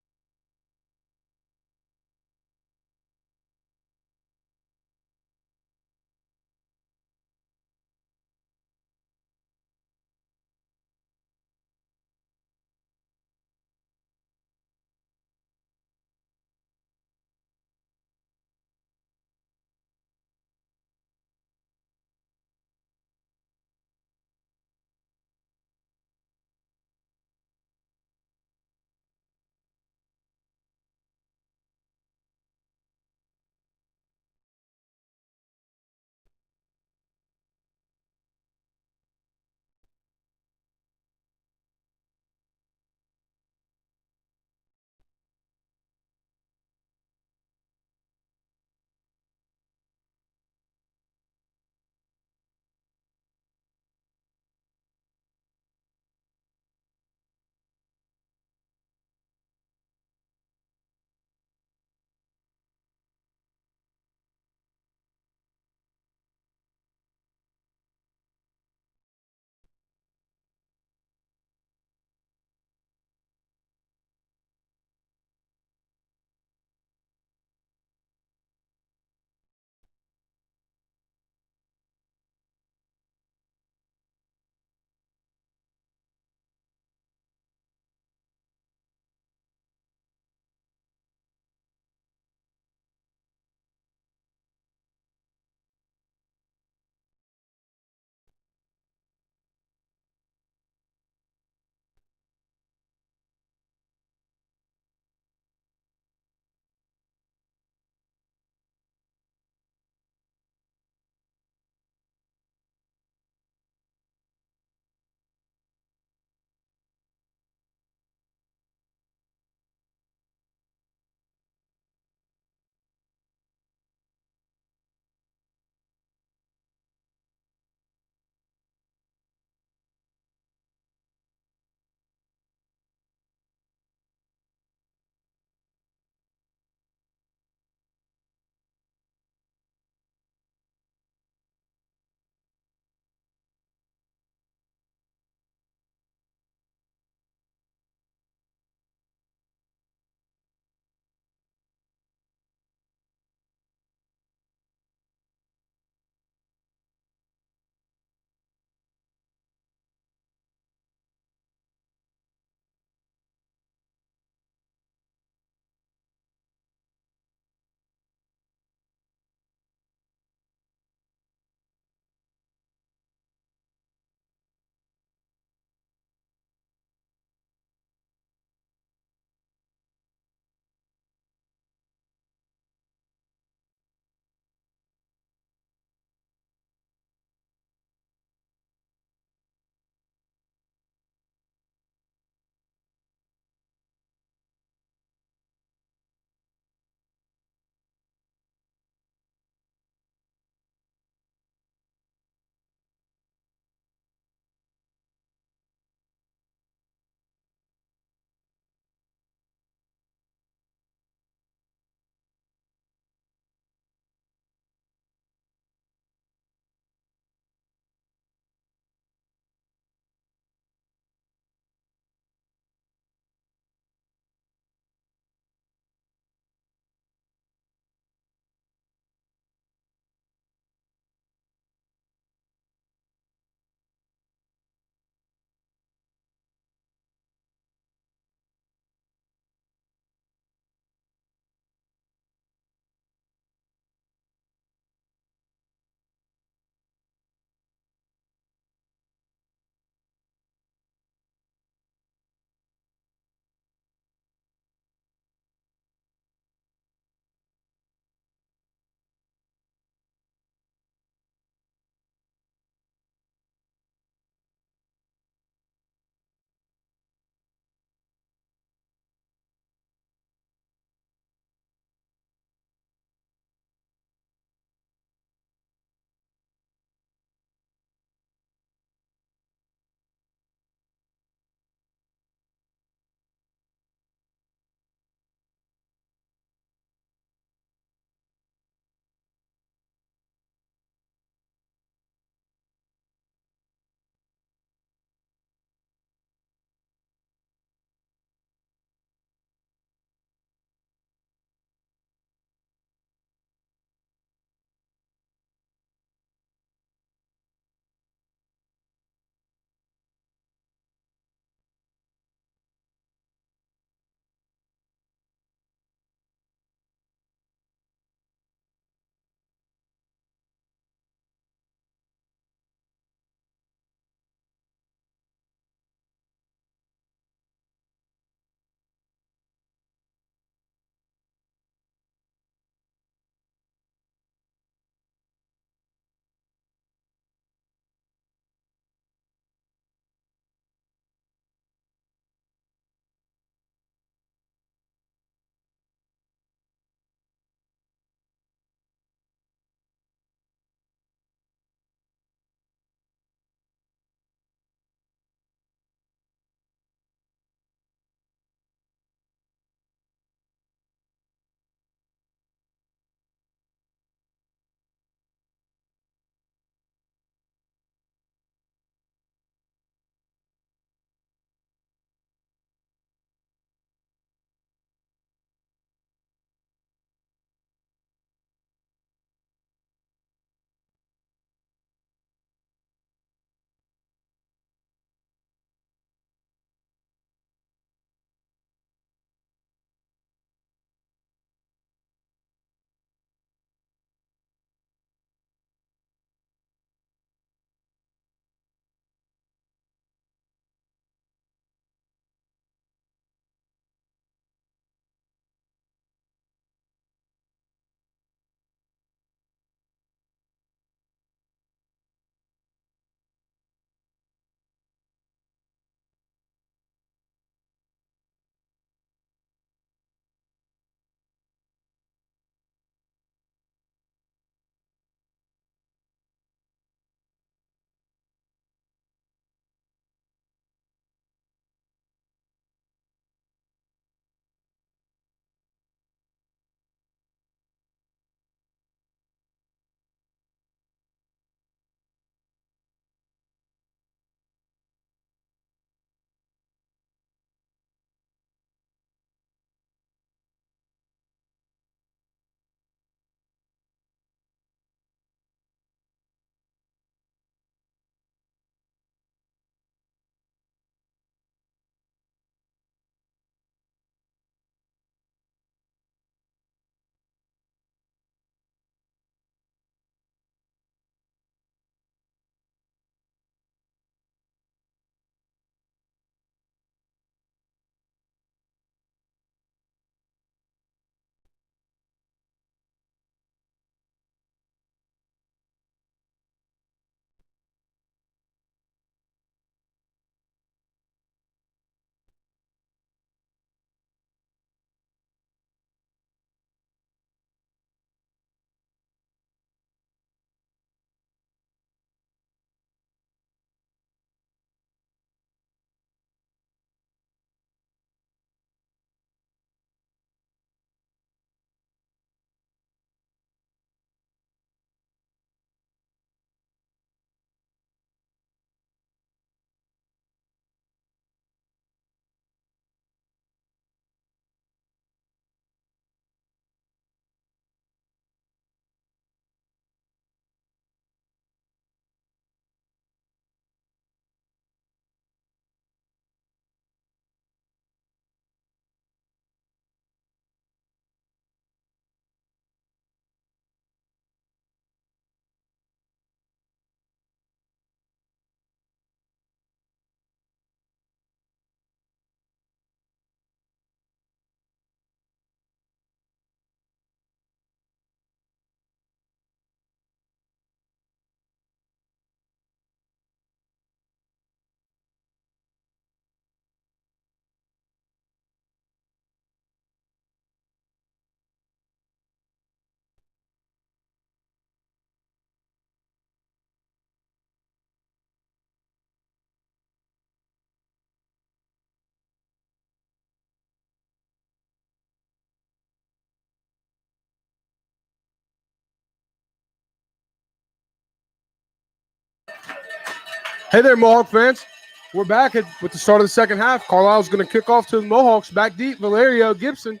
Hey there, Mohawk fans. We're back with the start of the second half. Carlisle's going to kick off to the Mohawks. Back deep, Valerio Gibson.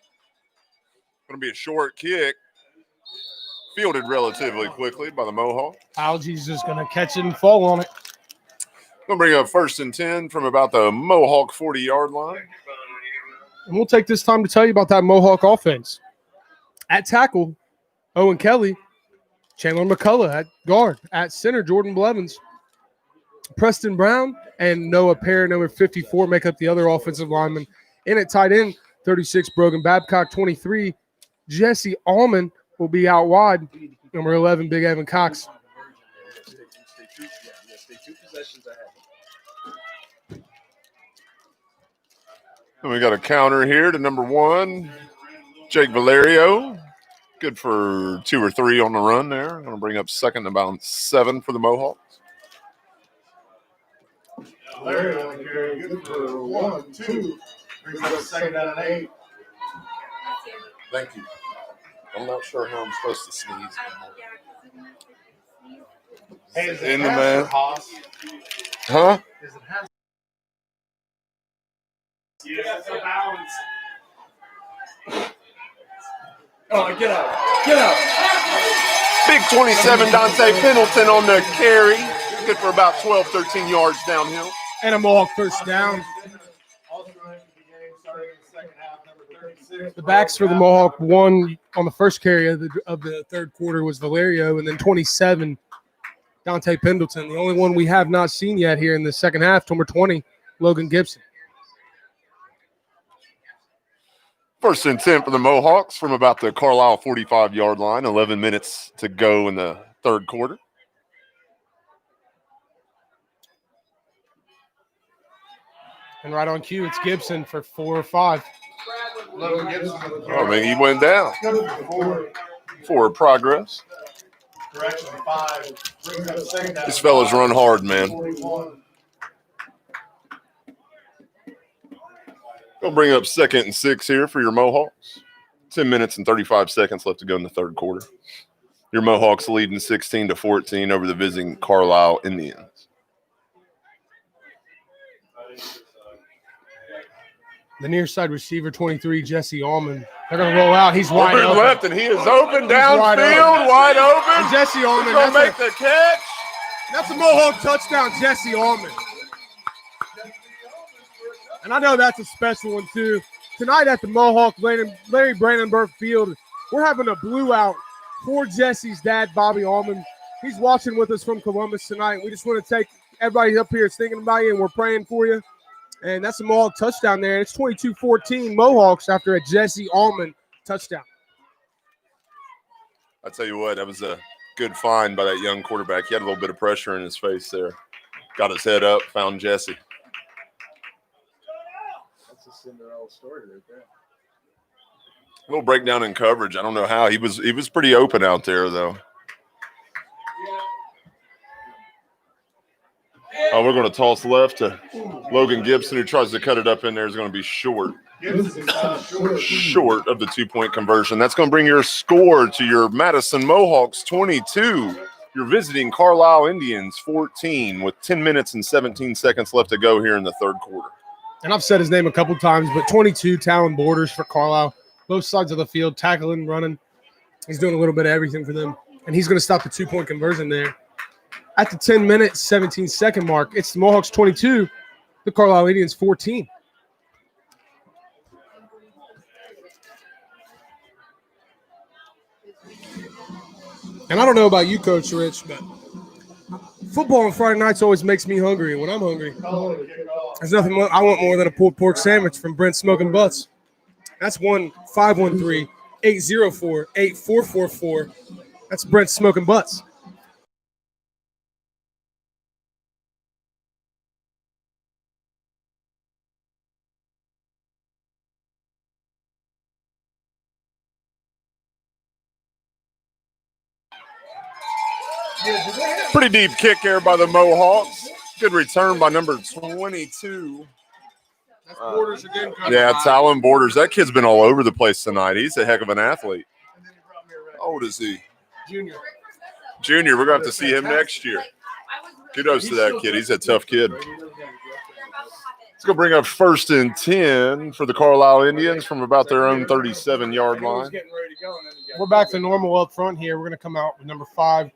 Going to be a short kick. Fielded relatively quickly by the Mohawks. Algie's just going to catch it and fall on it. Going to bring up 1st and 10 from about the Mohawk 40-yard line. And we'll take this time to tell you about that Mohawk offense. At tackle, Owen Kelly. Chandler McCullough at guard. At center, Jordan Blevins. Preston Brown and Noah Pear, number 54, make up the other offensive linemen. In at tight end, 36, Brogan Babcock, 23. Jesse Allman will be out wide. Number 11, Big Evan Cox. And we got a counter here to number 1, Jake Valerio. Good for 2 or 3 on the run there. Going to bring up 2nd and about 7 for the Mohawks. Valerio carry good for 1, 2. Brings up 2nd down and 8. Thank you. I'm not sure how I'm supposed to sneeze. Hey, is In it the Haas man. or Haas? Huh? Is it Haas? Yeah, it's a balance. Oh, get out. Get out. Big 27, Dante Pendleton on the carry. Good for about 12, 13 yards downhill. And a Mohawk first down. Also entering the game starting in the second half, number 36. The backs for the Mohawk, 1 on the first carry of the third quarter was Valerio, and then 27, Dante Pendleton. The only one we have not seen yet here in the second half, number 20, Logan Gibson. 1st and 10 for the Mohawks from about the Carlisle 45-yard line. 11 minutes to go in the third quarter. And right on cue, it's Gibson for 4 or 5. Logan Gibson. Oh, man, he went down. Forward progress. Correction 5. Brings up 2nd down. This fella's run hard, man. 41. Gonna bring up 2nd and 6 here for your Mohawks. 10 minutes and 35 seconds left to go in the third quarter. Your Mohawks leading 16-14 over the visiting Carlisle Indians. The near side receiver, 23, Jesse Allman. They're going to roll out. He's wide Over open. left, and he is open He's downfield, wide open. And Jesse Allman, He's gonna make the catch. that's a Mohawk touchdown, Jesse Allman. And I know that's a special one, too. Tonight at the Mohawk Larry Brandenburg Field, we're having a blue out for Jesse's dad, Bobby Allman. He's watching with us from Columbus tonight. We just want to take everybody up here is thinking about you, and we're praying for you. And that's a Mohawk touchdown there. It's 22-14 Mohawks after a Jesse Allman touchdown. I tell you what, that was a good find by that young quarterback. He had a little bit of pressure in his face there. Got his head up, found Jesse. That's a Cinderella story right there. A little breakdown in coverage. I don't know how. He was pretty open out there, though. Oh, we're going to toss left to Logan Gibson, who tries to cut it up in there. Is going to be short. Short of the 2-point conversion. That's going to bring your score to your Madison Mohawks 22. You're visiting Carlisle Indians 14 with 10 minutes and 17 seconds left to go here in the third quarter. And I've said his name a couple times, but 22 Talon Borders for Carlisle. Both sides of the field, tackling, running. He's doing a little bit of everything for them. And he's going to stop the 2-point conversion there. At the 10-minute, 17-second mark, it's the Mohawks 22, the Carlisle Indians 14. And I don't know about you, Coach Rich, but football on Friday nights always makes me hungry. And when I'm hungry, there's nothing more, I want more than a pulled pork sandwich from Brent Smoking Butts. That's 1-513-804-8444. That's Brent Smoking Butts. Pretty deep kick there by the Mohawks. Good return by number 22. That's Borders again. Yeah, Talon Borders. That kid's been all over the place tonight. He's a heck of an athlete. How old is he? Junior. Junior. We're going to have to see him next year. Kudos to that kid. He's a tough kid. Let's go bring up 1st and 10 for the Carlisle Indians from about their own 37-yard line. We're back to normal up front here. We're going to come out with number 5,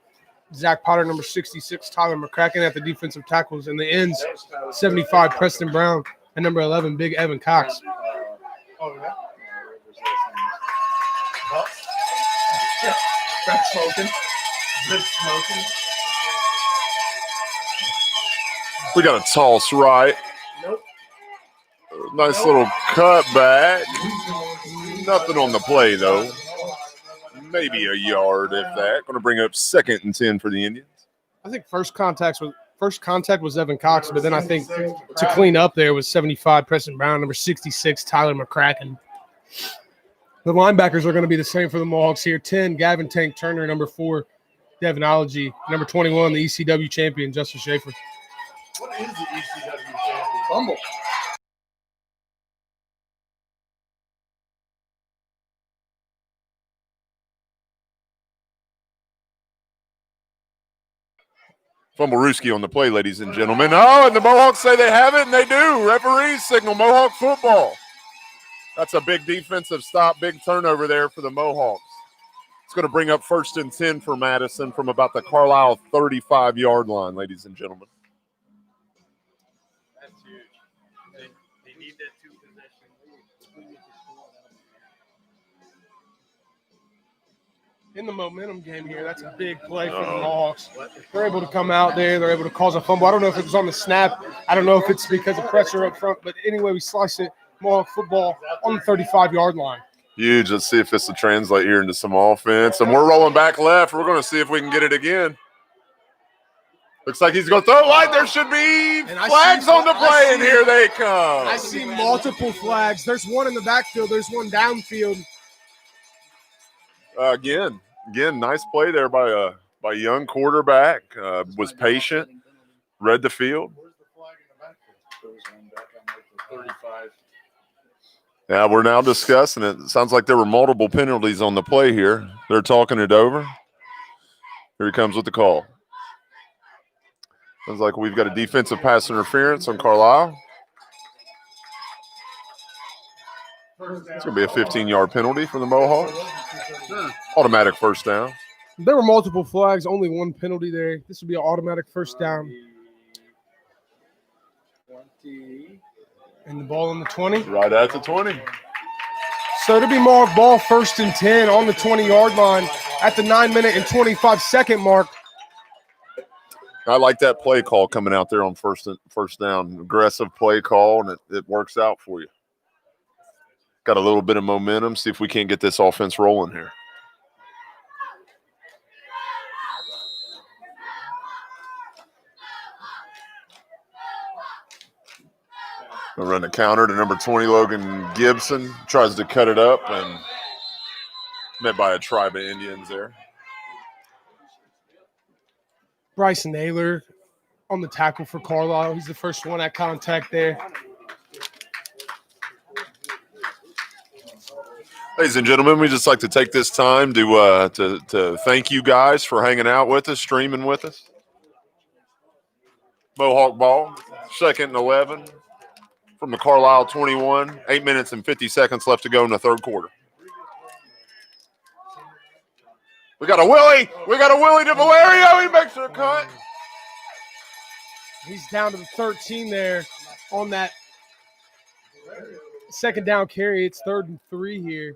Zach Potter, number 66, Tyler McCracken at the defensive tackles, and the ends, 75, Preston Brown, and number 11, Big Evan Cox. Back smoking. Big smoking. We got a toss right. Nope. Nice little cutback. Nothing on the play, though. Maybe a yard, if that. Going to bring up 2nd and 10 for the Indians. I think first contact was Evan Cox, but then I think to clean up there was 75, Preston Brown, number 66, Tyler McCracken. The linebackers are going to be the same for the Mohawks here. 10, Gavin Tank Turner, number 4, Devonology, number 21, the ECW champion, Justin Schaefer. What is the ECW champion? Fumble. Fumblerooski on the play, ladies and gentlemen. Oh, and the Mohawks say they have it, and they do. Referees signal Mohawk football. That's a big defensive stop, big turnover there for the Mohawks. It's going to bring up 1st and 10 for Madison from about the Carlisle 35-yard line, ladies and gentlemen. That's huge. They need that 2-possession lead. In the momentum game here, that's a big play for the Mohawks. They're able to come out there. They're able to cause a fumble. I don't know if it was on the snap. I don't know if it's because of pressure up front. But anyway, we slice it. Mohawk football on the 35-yard line. Huge. Let's see if this will translate here into some offense. And we're rolling back left. We're going to see if we can get it again. Looks like he's going to throw it wide. There should be flags on the play, and here they come. I see multiple flags. There's one in the backfield. There's one downfield. Again, nice play there by a young quarterback. Was patient, read the field. Where's the flag in the backfield? 35. Yeah, we're now discussing it. It sounds like there were multiple penalties on the play here. They're talking it over. Here he comes with the call. Sounds like we've got a defensive pass interference on Carlisle. It's going to be a 15-yard penalty for the Mohawks. Automatic first down. There were multiple flags, only one penalty there. This would be an automatic first down. 20. And the ball on the 20. Right at the 20. So it'll be Mohawk ball 1st and 10 on the 20-yard line at the 9-minute and 25-second mark. I like that play call coming out there on first down. Aggressive play call, and it works out for you. Got a little bit of momentum. See if we can't get this offense rolling here. We'll run the counter to number 20, Logan Gibson. Tries to cut it up and met by a tribe of Indians there. Bryson Naylor on the tackle for Carlisle. He's the first one at contact there. Ladies and gentlemen, we just like to take this time to thank you guys for hanging out with us, streaming with us. Mohawk ball, 2nd and 11 from the Carlisle 21. 8 minutes and 50 seconds left to go in the third quarter. We got a Willie. We got a Willie to Valerio. He makes a cut. He's down to the 13 there on that second down carry. It's 3rd and 3 here.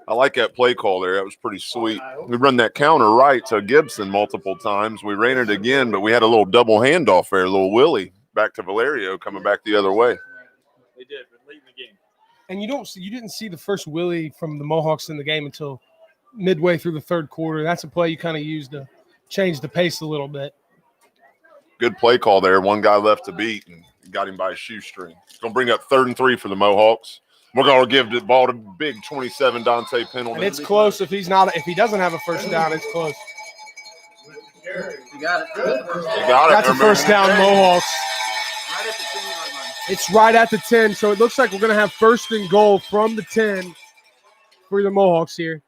I like that play call there. That was pretty sweet. We run that counter right to Gibson multiple times. We ran it again, but we had a little double handoff there, a little Willie back to Valerio coming back the other way. They did, but late in the game. And you didn't see the first Willie from the Mohawks in the game until midway through the third quarter. That's a play you kind of used to change the pace a little bit. Good play call there. One guy left to beat and got him by a shoestring. It's going to bring up 3rd and 3 for the Mohawks. We're going to give the ball to big 27 Dante Pendleton. And it's close if he doesn't have a first down, it's close. You got it. That's a first down, Mohawks. Right at the 10-yard line. It's right at the 10, so it looks like we're going to have 1st and goal from the 10 for the Mohawks here.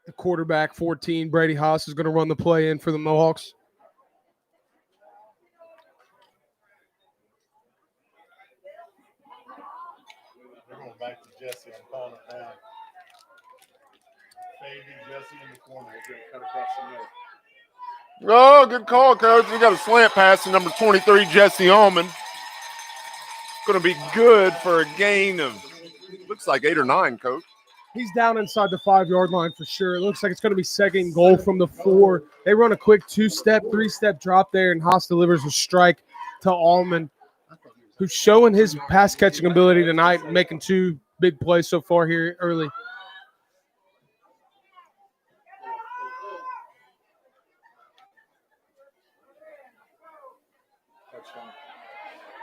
The quarterback, 14, Brady Haas, is going to run the play in for the Mohawks. They're going back to Jesse. I'm calling it now. Fading Jesse in the corner. He's going to cut across the middle. Oh, good call, Coach. We got a slant pass to number 23, Jesse Allman. Going to be good for a gain of, looks like 8 or 9, Coach. He's down inside the 5-yard line for sure. It looks like it's going to be second goal from the 4. They run a quick 2-step, 3-step drop there, and Haas delivers a strike to Allman, who's showing his pass-catching ability tonight, making 2 big plays so far here early.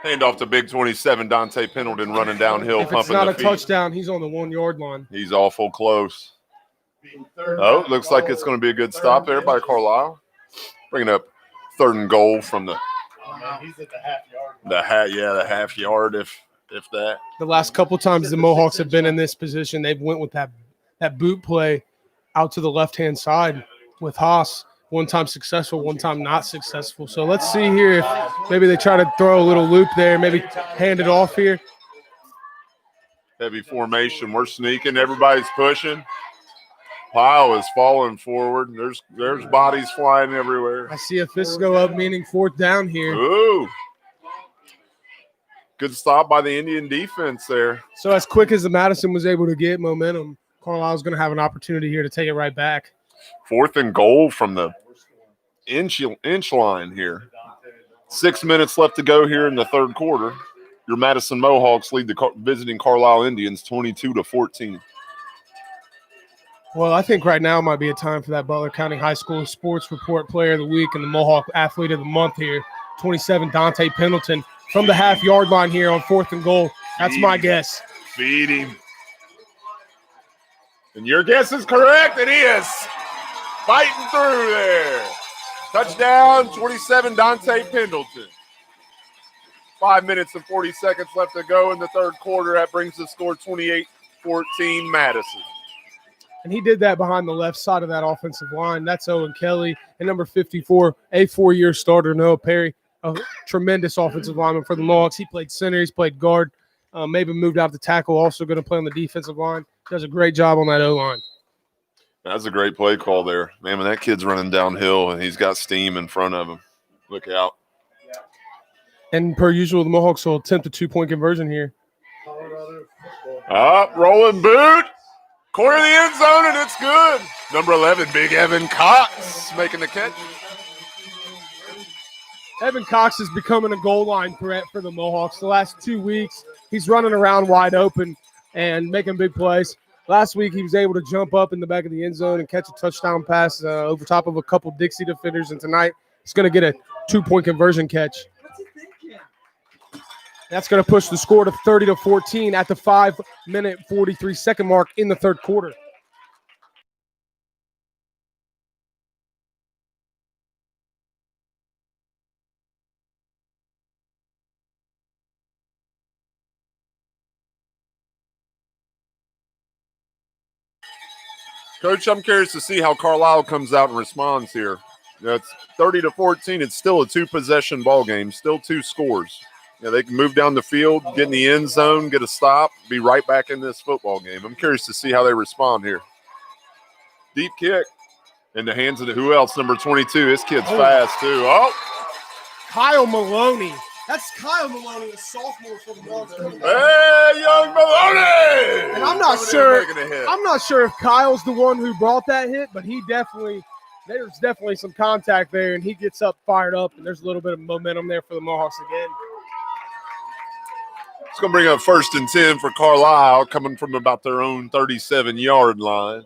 Handoff to big 27, Dante Pendleton running downhill, If it's pumping not the a feet. touchdown, he's on the 1-yard line. He's awful close. Oh, looks like it's going to be a good stop there by Carlisle. Bringing up 3rd and goal from the He's at the half-yard. the half yard, if that. The last couple times the Mohawks have been in this position, they've went with that boot play out to the left-hand side with Haas. One time successful, one time not successful. So let's see here if maybe they try to throw a little loop there, maybe hand it off here. Heavy formation. We're sneaking. Everybody's pushing. Pile is falling forward. There's bodies flying everywhere. I see a fist go up, meaning 4th down here. Ooh. Good stop by the Indian defense there. So as quick as the Madison was able to get momentum, Carlisle's going to have an opportunity here to take it right back. 4th and goal from the inch line here. 6 minutes left to go here in the 3rd quarter. Your Madison Mohawks lead the visiting Carlisle Indians 22-14. Well, I think right now might be a time for that Butler County High School Sports Report Player of the Week and the Mohawk Athlete of the Month here. 27, Dante Pendleton from the half-yard line here on 4th and goal. That's my guess. Feed him. And your guess is correct. It is. Fighting through there. Touchdown, 27, Dante Pendleton. 5 minutes and 40 seconds left to go in the 3rd quarter. That brings the score 28-14 Madison. And he did that behind the left side of that offensive line. That's Owen Kelly. And number 54, a 4-year starter, Noah Perry, a tremendous offensive lineman for the Mohawks. He played center. He's played guard. Maybe moved out to tackle, also going to play on the defensive line. Does a great job on that O-line. That's a great play call there. Man, when that kid's running downhill and he's got steam in front of him, look out. And per usual, the Mohawks will attempt a 2-point conversion here. Up, rolling boot. Corner of the end zone, and it's good. Number 11, Big Evan Cox making the catch. Evan Cox is becoming a goal line threat for the Mohawks. The last 2 weeks, he's running around wide open and making big plays. Last week, he was able to jump up in the back of the end zone and catch a touchdown pass over top of a couple Dixie defenders. And tonight, he's going to get a 2-point conversion catch. That's going to push the score to 30-14 at the 5-minute, 43-second mark in the 3rd quarter. Coach, I'm curious to see how Carlisle comes out and responds here. It's 30-14. It's still a 2-possession ball game, still 2 scores. Yeah, they can move down the field, get in the end zone, get a stop, be right back in this football game. I'm curious to see how they respond here. Deep kick in the hands of who else? Number 22. This kid's fast, too. Oh! Kyle Maloney. That's Kyle Maloney, a sophomore for the Mohawks. Hey, young Maloney! And I'm not sure if Kyle's the one who brought that hit, but there's definitely some contact there, and he gets up, fired up, and there's a little bit of momentum there for the Mohawks again. It's going to bring up 1st and 10 for Carlisle, coming from about their own 37-yard line.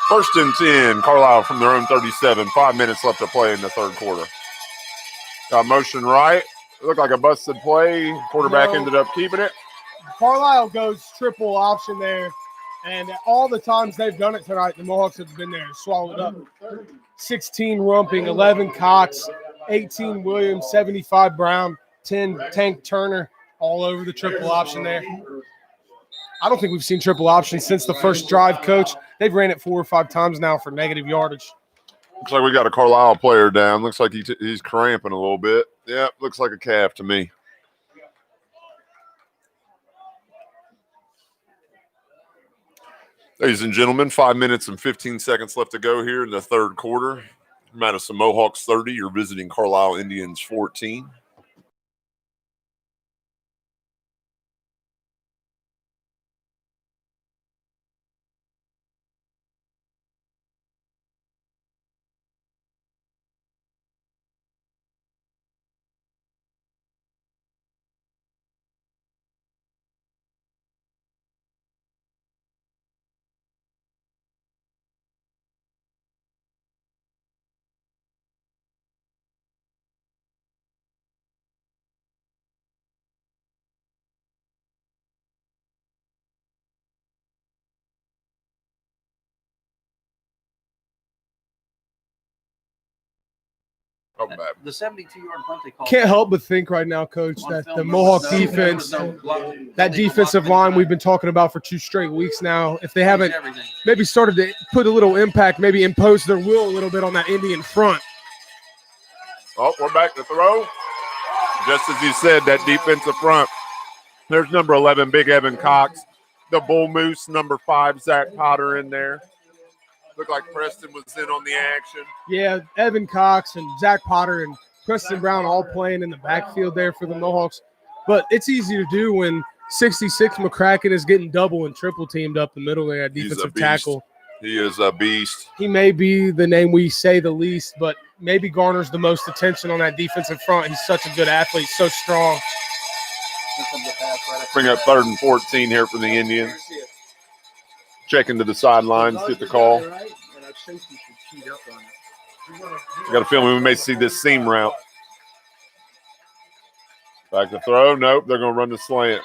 First and 10, Carlisle from their own 37. 5 minutes left to play in the 3rd quarter. Got motion right. Looked like a busted play. Quarterback ended up keeping it. Carlisle goes triple option there. And all the times they've done it tonight, the Mohawks have been there and swallowed up. 16 Rumping, 11 Cox, 18 Williams, 75 Brown, 10 Tank Turner, all over the triple option there. I don't think we've seen triple option since the first drive, Coach. They've ran it 4 or 5 times now for negative yardage. Looks like we got a Carlisle player down. Looks like he's cramping a little bit. Yeah, looks like a calf to me. Ladies and gentlemen, 5 minutes and 15 seconds left to go here in the third quarter. Madison Mohawks 30. You're visiting Carlisle Indians 14. Oh, bad. The 72-yard punt they called. Can't help but think right now, Coach, that the Mohawk defense, that defensive line we've been talking about for 2 straight weeks now, if they haven't maybe started to put a little impact, maybe impose their will a little bit on that Indian front. Oh, we're back to throw. Just as you said, that defensive front. There's number 11, Big Evan Cox. The Bull Moose, number 5, Zach Potter in there. Looked like Preston was in on the action. Yeah, Evan Cox and Zach Potter and Preston Brown all playing in the backfield there for the Mohawks. But it's easy to do when 66 McCracken is getting double and triple teamed up the middle there at defensive tackle. He is a beast. He may be the name we say the least, but maybe garners the most attention on that defensive front. He's such a good athlete, so strong. Bring up 3rd and 14 here for the Indians. Checking to the sidelines, get the call. I got a feeling we may see this seam route. Back to throw. Nope, they're going to run the slant.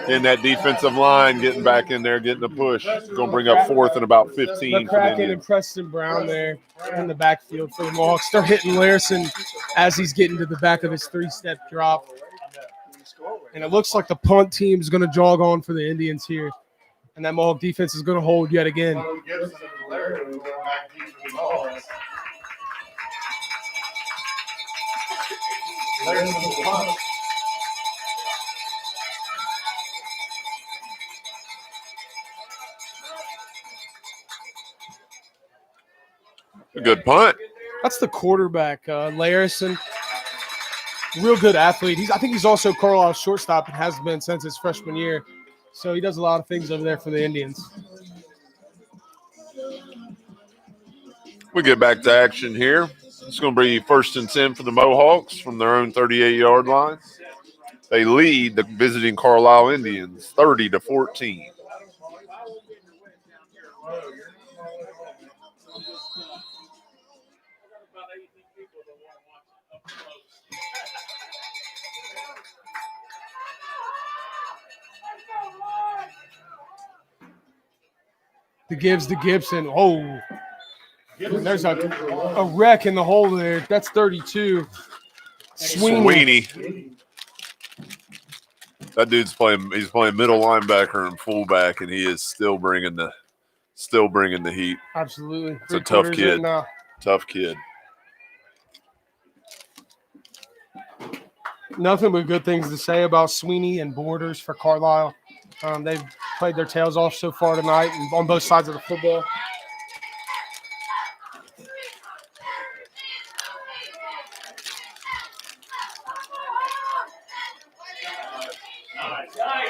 In that defensive line, getting back in there, getting the push. Going to bring up 4th and about 15. McCracken and Preston Brown there in the backfield for the Mohawks. They're hitting Larison as he's getting to the back of his 3-step drop. And it looks like the punt team is going to jog on for the Indians here. And that Mohawk defense is going to hold yet again. A good punt. That's the quarterback, Larison. Real good athlete. I think he's also Carlisle's shortstop and has been since his freshman year. So he does a lot of things over there for the Indians. We get back to action here. It's going to be 1st and 10 for the Mohawks from their own 38-yard line. They lead the visiting Carlisle Indians 30-14. The gives to Gibson. Oh, there's a wreck in the hole there. That's 32. Sweeney. That dude's playing. He's playing middle linebacker and fullback, and he is still bringing the heat. Absolutely. It's a tough kid. Tough kid. Nothing but good things to say about Sweeney and Borders for Carlisle. They've played their tails off so far tonight and on both sides of the football.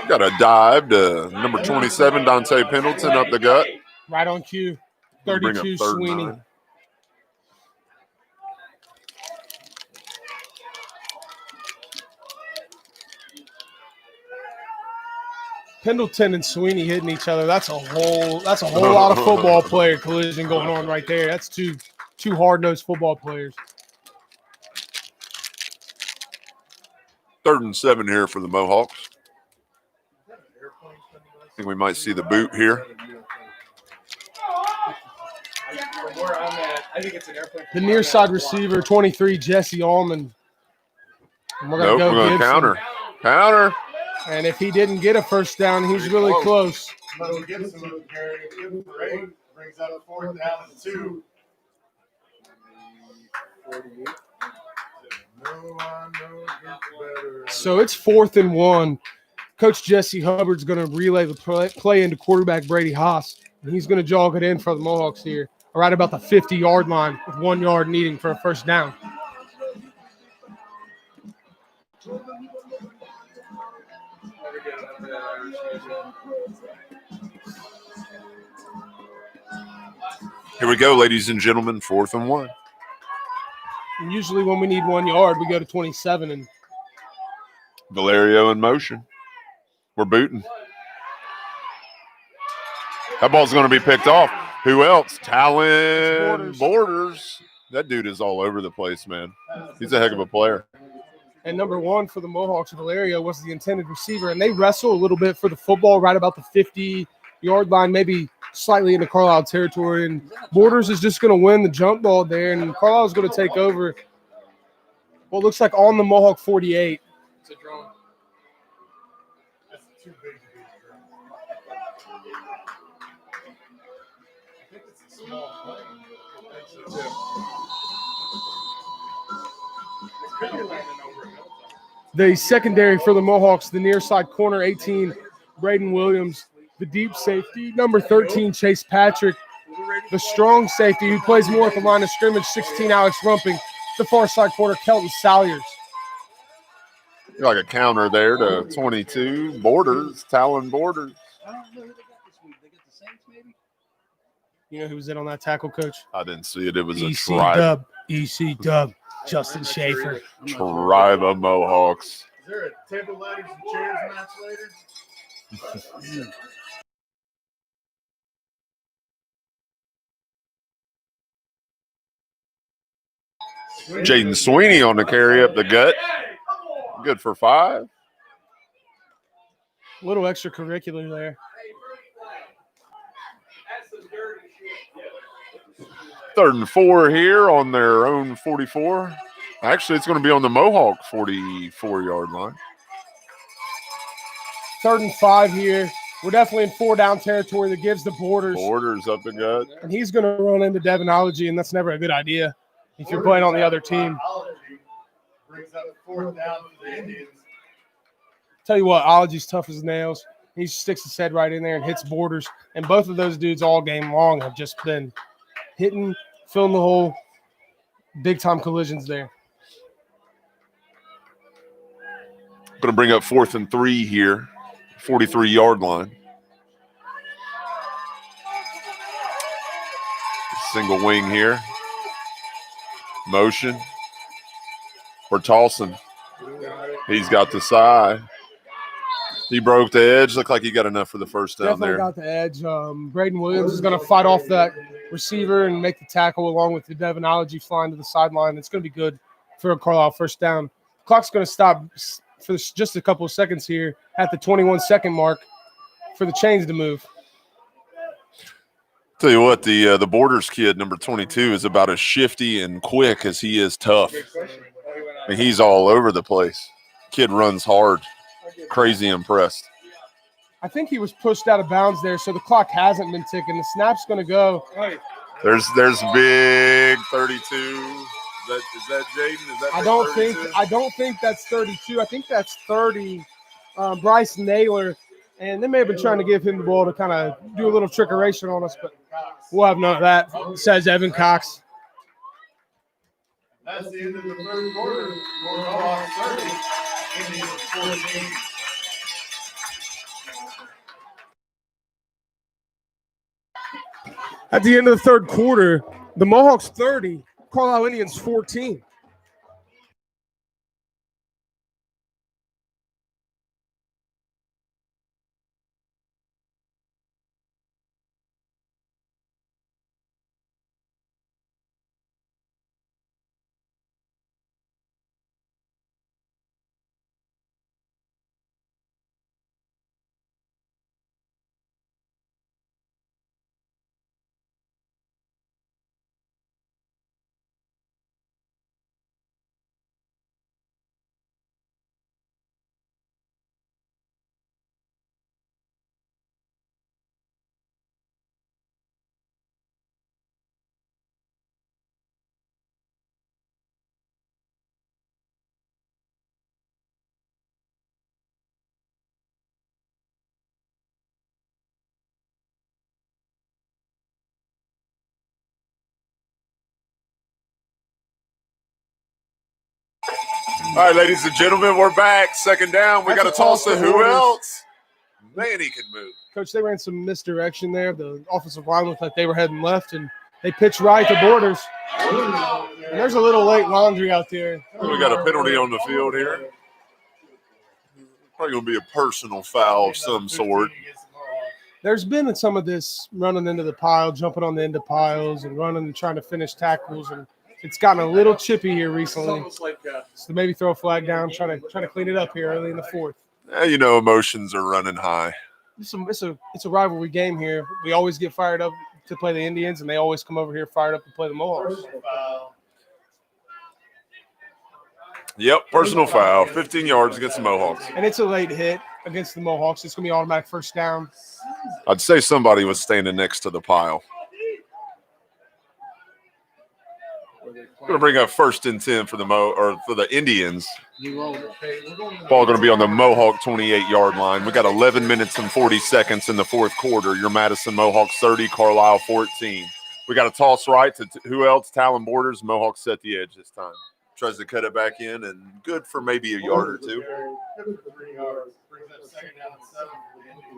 Got a dive to number 27, Dante Pendleton, up the gut. Right on cue. 32, Sweeney. Pendleton and Sweeney hitting each other. That's a whole lot of football player collision going on right there. That's two hard-nosed football players. 3rd and 7 here for the Mohawks. think we might see the boot here. From where I'm at, I think it's an airplane. The near side receiver, 23, Jesse Allman. And we're going Nope, to we're go going to Gibson. counter. And if he didn't get a first down, he's really close. Little Gibson with the carry. Gibson for 8. Brings up 4th down and 2. No, I know it gets better. So it's 4th and 1. Coach Jesse Hubbard's going to relay the play into quarterback Brady Haas. And he's going to jog it in for the Mohawks here, right about the 50-yard line with 1 yard needing for a first down. Here we go, ladies and gentlemen, 4th and 1. And usually when we need 1 yard, we go to 27. And Valerio in motion. We're booting. That ball's going to be picked off. Who else? Talon Borders. That dude is all over the place, man. He's a heck of a player. And number 1 for the Mohawks, Valerio, was the intended receiver. And they wrestle a little bit for the football right about the 50-yard line, maybe slightly into Carlisle territory. And Borders is just going to win the jump ball there. And Carlisle is going to take over what looks like on the Mohawk 48. It's a drone. That's too big to be a drone. I think it's a small plane. I think so too. It could be landing over a hill. The secondary for the Mohawks, the near side corner, 18, Braden Williams. The deep safety, number 13, Chase Patrick. The strong safety who plays more at the line of scrimmage, 16, Alex Rumping. The far side corner, Kelton Salyers. Like a counter there to 22. Borders, Talon Borders. I don't know who they got this week. They got the Saints, maybe? You know who was in on that tackle, Coach? I didn't see it. It was a EC Dub, Justin Schaefer. tribe of Mohawks. Is there a table, ladders, and chairs match later? Jaden Sweeney on the carry up the gut. Good for 5. A little extracurricular there. 3rd and 4 here on their own 44. Actually, it's going to be on the Mohawk 44-yard line. 3rd and 5 here. We're definitely in 4-down territory that gives the Borders. Borders up the gut. And he's going to run into Devonology, and that's never a good idea if you're playing on the other team. Brings up 4th down for the Indians. Tell you what, Ology's tough as nails. He sticks his head right in there and hits Borders. And both of those dudes all game long have just been hitting, filling the hole, big-time collisions there. Going to bring up 4th and 3 here, 43-yard line. Single wing here. Motion. Bertolson. He's got the side. He broke the edge. Looked like he got enough for the first down Definitely there. got the edge. Braden Williams is going to fight off that receiver and make the tackle along with the Devonology flying to the sideline. It's going to be good for a Carlisle first down. Clock's going to stop for just a couple of seconds here at the 21-second mark for the chains to move. Tell you what, the Borders kid, number 22, is about as shifty and quick as he is tough. I mean, he's all over the place. Kid runs hard. Crazy impressed. I think he was pushed out of bounds there, so the clock hasn't been ticking. The snap's going to go. There's big 32. Is that Jaden? Is that I don't think that's 32. I think that's 30. Bryce Naylor, and they may have been trying to give him the ball to kind of do a little trickeration on us, but we'll have none of that, says Evan Cox. That's the end of the 3rd quarter. Mohawk 30. Indians 14. At the end of the 3rd quarter, the Mohawks 30, Carlisle Indians 14. All right, ladies and gentlemen, we're back. Second down. We got to toss to who else? Man, he can move. Coach, they ran some misdirection there. The offensive line looked like they were heading left, and they pitched right to Borders. And there's a little late laundry out there. We got a penalty on the field here. Probably going to be a personal foul of some sort. There's been some of this running into the pile, jumping on the end of piles, and running and trying to finish tackles, and it's gotten a little chippy here recently. So maybe throw a flag down, trying to clean it up here early in the fourth. You know, emotions are running high. It's a rivalry game here. We always get fired up to play the Indians, and they always come over here fired up to play the Mohawks. Yep, personal foul, 15 yards against the Mohawks. And it's a late hit against the Mohawks. It's going to be automatic first down. I'd say somebody was standing next to the pile. Going to bring up 1st and 10 for the Indians. Ball going to be on the Mohawk 28-yard line. We got 11 minutes and 40 seconds in the fourth quarter. Your Madison Mohawks 30, Carlisle 14. We got a toss right to who else? Talon Borders. Mohawks set the edge this time. Tries to cut it back in, and good for maybe a yard or two.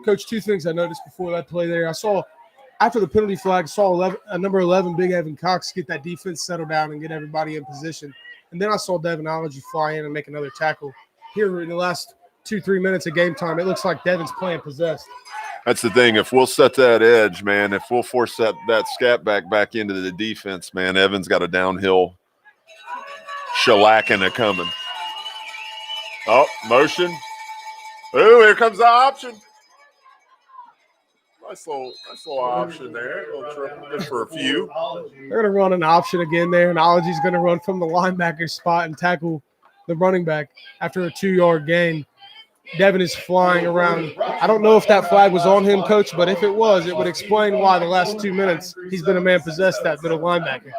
Coach, two things I noticed before that play there. I saw after the penalty flag, number 11, Big Evan Cox, get that defense settled down and get everybody in position. And then I saw Devonology fly in and make another tackle. Here in the last 2-3 minutes of game time, it looks like Devon's playing possessed. That's the thing. If we'll set that edge, man, if we'll force that scat back into the defense, man, Evan's got a downhill shellacking it coming. Oh, motion. Ooh, here comes the option. Nice little option there. A little triple just for a few. They're going to run an option again there, and Ology's going to run from the linebacker spot and tackle the running back after a 2-yard gain. Devin is flying around. I don't know if that flag was on him, Coach, but if it was, it would explain why the last 2 minutes he's been a man possessed that middle linebacker.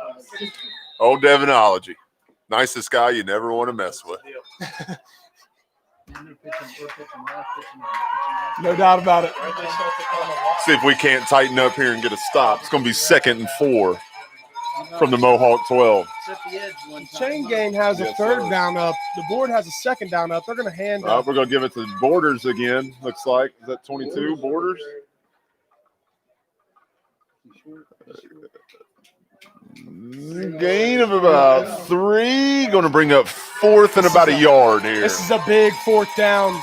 Old Devonology. Nicest guy you never want to mess with. No doubt about it. See if we can't tighten up here and get a stop. It's going to be 2nd and 4 from the Mohawk 12. Chain Gang has a third down up. The board has a second down up. They're going to hand up. We're going to give it to Borders again, looks like. Is that 22, Borders? Gain of about 3. Going to bring up 4th and about a yard here. This is a big 4th down.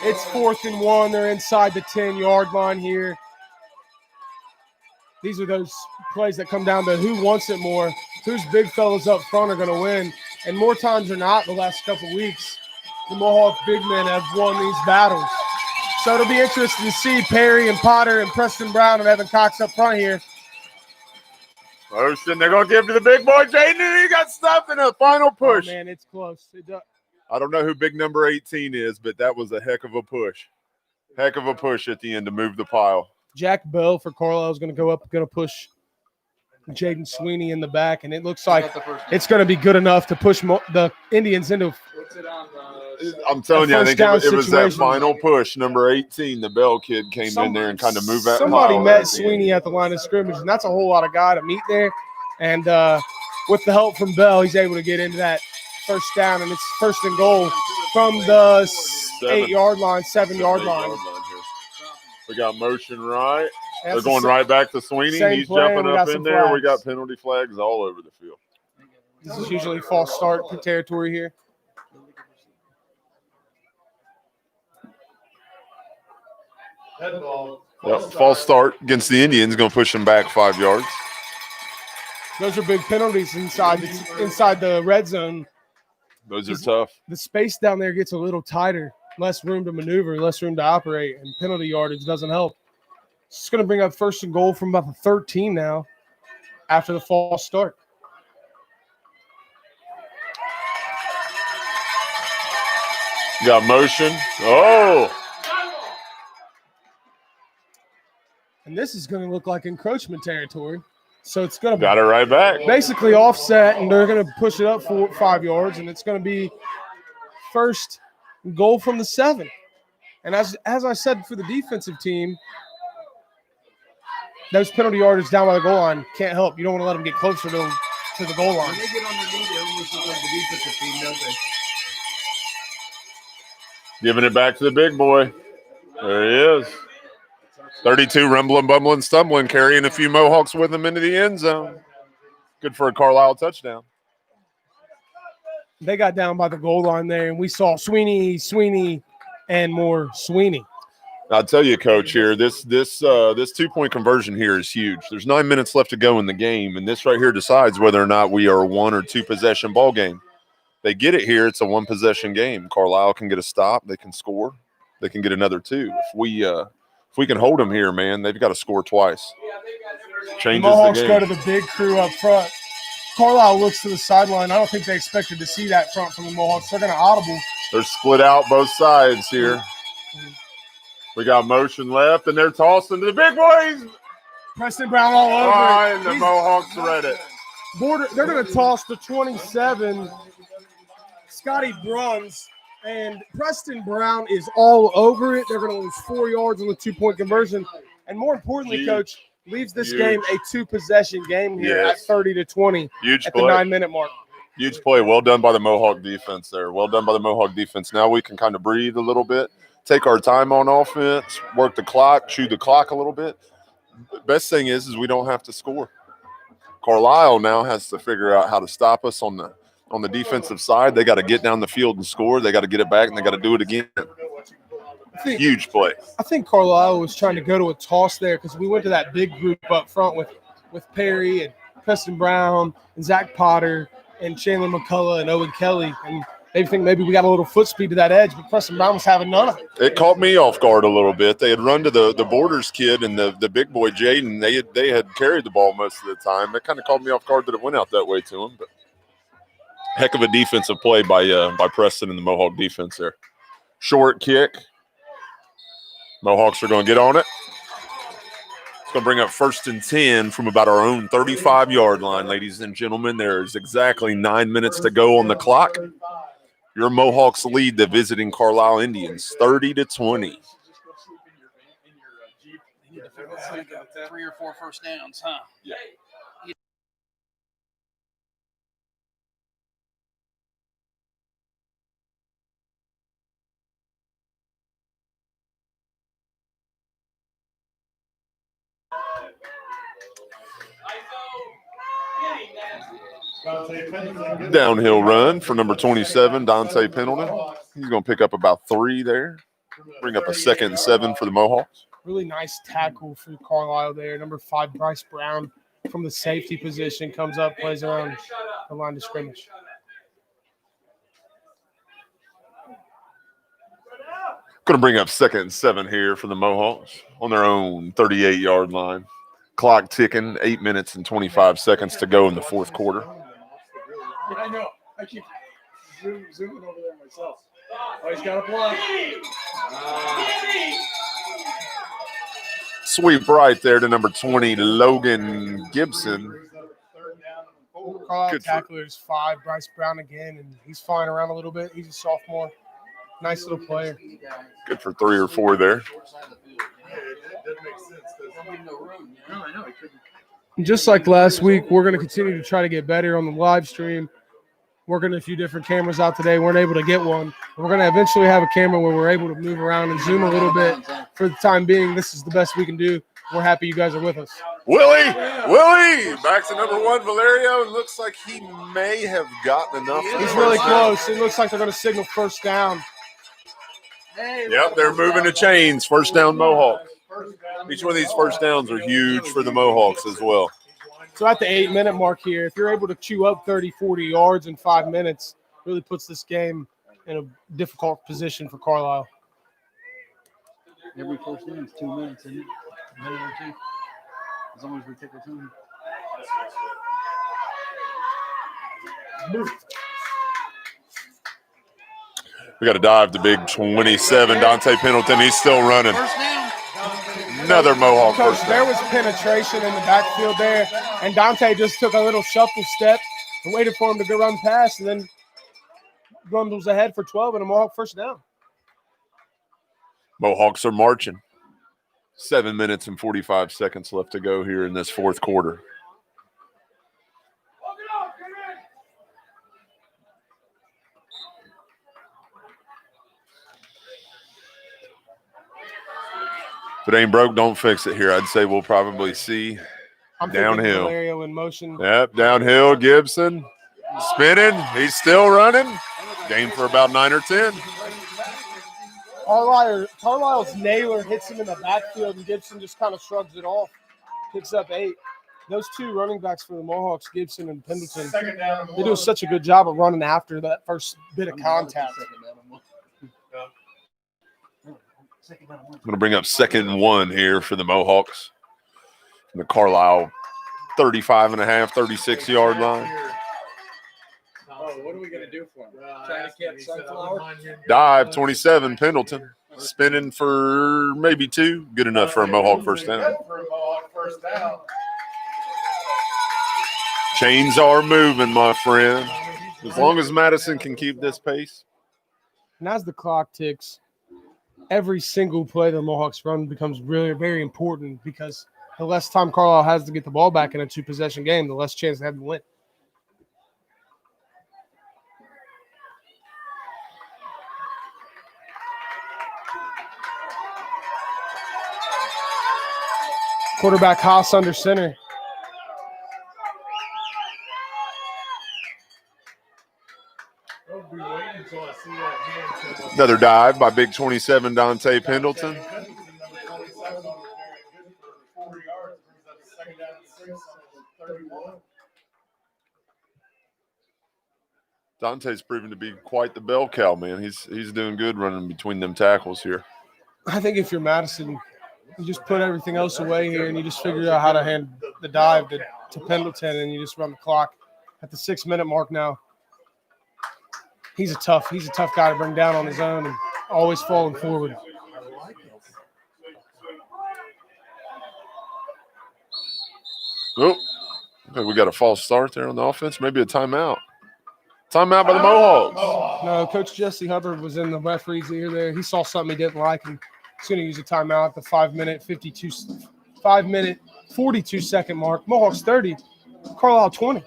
It's 4th and 1. They're inside the 10-yard line here. These are those plays that come down to who wants it more, whose big fellas up front are going to win. And more times than not, the last couple weeks, the Mohawk big men have won these battles. So it'll be interesting to see Perry and Potter and Preston Brown and Evan Cox up front here. Motion, they're going to give to the big boy, Jaden. He got stopped in a final push. Oh, man, it's close. I don't know who big number 18 is, but that was a heck of a push. Heck of a push at the end to move the pile. Jack Bell for Carlisle is going to go up, going to push Jaden Sweeney in the back, and it looks like it's going to be good enough to push the Indians into. I'm telling you, I think it was that final push. Number 18, the Bell kid came in there and kind of moved that. Somebody met Sweeney at the line of scrimmage, and that's a whole lot of guy to meet there. And with the help from Bell, he's able to get into that first down, and it's 1st and goal from the 8-yard line, 7-yard line. We got motion right. They're going right back to Sweeney. He's jumping up in there. We got penalty flags all over the field. This is usually false start territory here. Yep, false start against the Indians. Going to push them back 5 yards. Those are big penalties inside the red zone. Those are tough. The space down there gets a little tighter. Less room to maneuver, less room to operate, and penalty yardage doesn't help. It's going to bring up 1st and goal from about the 13 now after the false start. Got motion. Oh! And this is going to look like encroachment territory. So it's going to got it right back. Basically offset, and they're going to push it up 5 yards, and it's going to be 1st goal from the 7. And as I said for the defensive team, those penalty yardage down by the goal line can't help. You don't want to let them get closer to the goal line. When they get underneath, it almost looks like the defensive team, don't they? Giving it back to the big boy. There he is. 32, rumbling, bumbling, stumbling, carrying a few Mohawks with him into the end zone. Good for a Carlisle touchdown. They got down by the goal line there, and we saw Sweeney, and more Sweeney. I'll tell you, Coach, here, this 2-point conversion here is huge. There's 9 minutes left to go in the game, and this right here decides whether or not we are a 1 or 2 possession ball game. They get it here, it's a 1 possession game. Carlisle can get a stop, they can score, they can get another 2. If we can hold them here, man, they've got to score twice. Changes the Mohawks the go game. to the big crew up front. Carlisle looks to the sideline. I don't think they expected to see that front from the Mohawks. They're going to audible. They're split out both sides here. We got motion left, and they're tossing to the big boys. Preston Brown all over it. And the Mohawks read it. They're going to toss the 27, Scotty Bruns, and Preston Brown is all over it. They're going to lose 4 yards on the 2-point conversion. And more importantly, Coach, leaves this game a 2-possession game here at 30-20 Huge at play. the 9-minute mark. Huge play. Well done by the Mohawk defense there. Well done by the Mohawk defense. Now we can kind of breathe a little bit, take our time on offense, work the clock, chew the clock a little bit. The best thing is we don't have to score. Carlisle now has to figure out how to stop us on the defensive side. They got to get down the field and score. They got to get it back, and they got to do it again. Huge play. I think Carlisle was trying to go to a toss there because we went to that big group up front with Perry and Preston Brown and Zach Potter and Chandler McCullough and Owen Kelly. And they think maybe we got a little foot speed to that edge, but Preston Brown was having none of it. It caught me off guard a little bit. They had run to the Borders kid and the big boy Jaden. They had carried the ball most of the time. It kind of caught me off guard that it went out that way to him. But heck of a defensive play by Preston and the Mohawk defense there. Short kick. Mohawks are going to get on it. It's going to bring up 1st and 10 from about our own 35-yard line, ladies and gentlemen. There's exactly 9 minutes to go on the clock. Your Mohawks lead the visiting Carlisle Indians 30-20. Need to figure out how to go 3 or 4 first downs, huh? Yeah. Downhill run for number 27, Dante Pendleton. He's going to pick up about 3 there. Bring up a 2nd and 7 for the Mohawks. Really nice tackle for Carlisle there. Number 5, Bryce Brown from the safety position comes up, plays around the line of scrimmage. Going to bring up 2nd and 7 here for the Mohawks on their own 38-yard line. Clock ticking, 8 minutes and 25 seconds to go in the 4th quarter. I know. I keep zooming over there myself. Oh, he's got a block. Sweep right there to number 20, Logan Gibson. Carlisle Good for- tackler is 5, Bryce Brown again, and he's flying around a little bit. He's a sophomore. Nice little player. Good for 3 or 4 there. And just like last week, we're going to continue to try to get better on the live stream. Working a few different cameras out today. Weren't able to get one. We're going to eventually have a camera where we're able to move around and zoom a little bit. For the time being, this is the best we can do. We're happy you guys are with us. Willie, back to number 1, Valerio. It looks like he may have gotten enough. for the He's really first down. close. It looks like they're going to signal first down. Yep, they're moving the chains. First down, Mohawk. Each one of these first downs are huge for the Mohawks as well. So at the 8-minute mark here, if you're able to chew up 30, 40 yards in 5 minutes, really puts this game in a difficult position for Carlisle. Every first down is 2 minutes, isn't it? A minute or 2. As long as we take our time. We got to dive to big 27, Dante Pendleton. He's still running. First down. Another Mohawk Coach, first there down. was penetration in the backfield there, and Dante just took a little shuffle step and waited for him to go run past, and then rumbles ahead for 12 and a Mohawk first down. Mohawks are marching. 7 minutes and 45 seconds left to go here in this 4th quarter. If it ain't broke, don't fix it here. I'd say we'll probably see I'm downhill. thinking Valerio in motion. Yep, downhill. Gibson spinning. He's still running. Game for about 9 or 10. Carlisle's nailer hits him in the backfield, and Gibson just kind of shrugs it off. Picks up 8. Those two running backs for the Mohawks, Gibson and Pendleton, they do such a good job of running after that first bit of contact. I'm going to bring up 2nd and 1 here for the Mohawks. From the Carlisle 35.5, 36-yard line. Oh, what are we going to do for him? Trying to catch sunflower? Dive, 27, Pendleton. Spinning for maybe 2. Good enough for a Mohawk first down. Chains are moving, my friend. As long as Madison can keep this pace. And as the clock ticks, every single play the Mohawks run becomes really very important because the less time Carlisle has to get the ball back in a 2-possession game, the less chance they have to win. Quarterback Haas under center. Another dive by big 27, Dante Pendleton. Dante's proven to be quite the bell cow, man. He's doing good running between them tackles here. I think if you're Madison, you just put everything else away here and you just figure out how to hand the dive to Pendleton and you just run the clock at the 6-minute mark now. He's a tough guy to bring down on his own and always falling forward. Oh, okay, we got a false start there on the offense. Maybe a timeout. Timeout by the Mohawks. No, Coach Jesse Hubbard was in the referee's ear there. He saw something he didn't like and he's going to use a timeout at the 5-minute 42-second mark. Mohawks 30, Carlisle 20.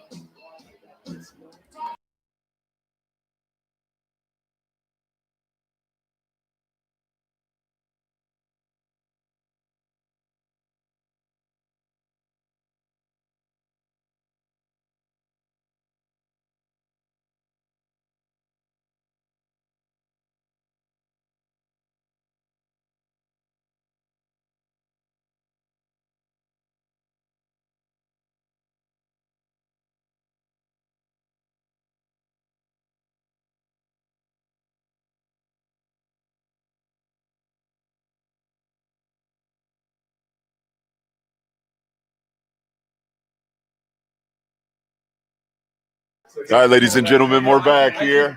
All right, ladies and gentlemen, we're back here.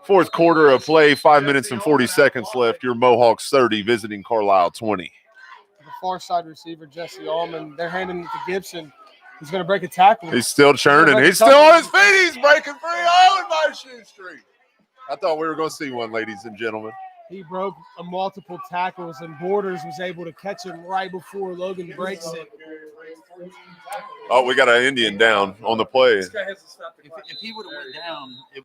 4th quarter of play, 5 minutes and 40 seconds left. Your Mohawks 30, visiting Carlisle 20. The far side receiver, Jesse Allman, they're handing it to Gibson. He's going to break a tackle. He's still churning. He's still on his feet. He's breaking free. Oh, my shoe streak. I thought we were going to see one, ladies and gentlemen. He broke multiple tackles, and Borders was able to catch him right before Logan breaks it. Oh, we got an Indian down on the play. This guy has to stop the clock. If he would have went down, it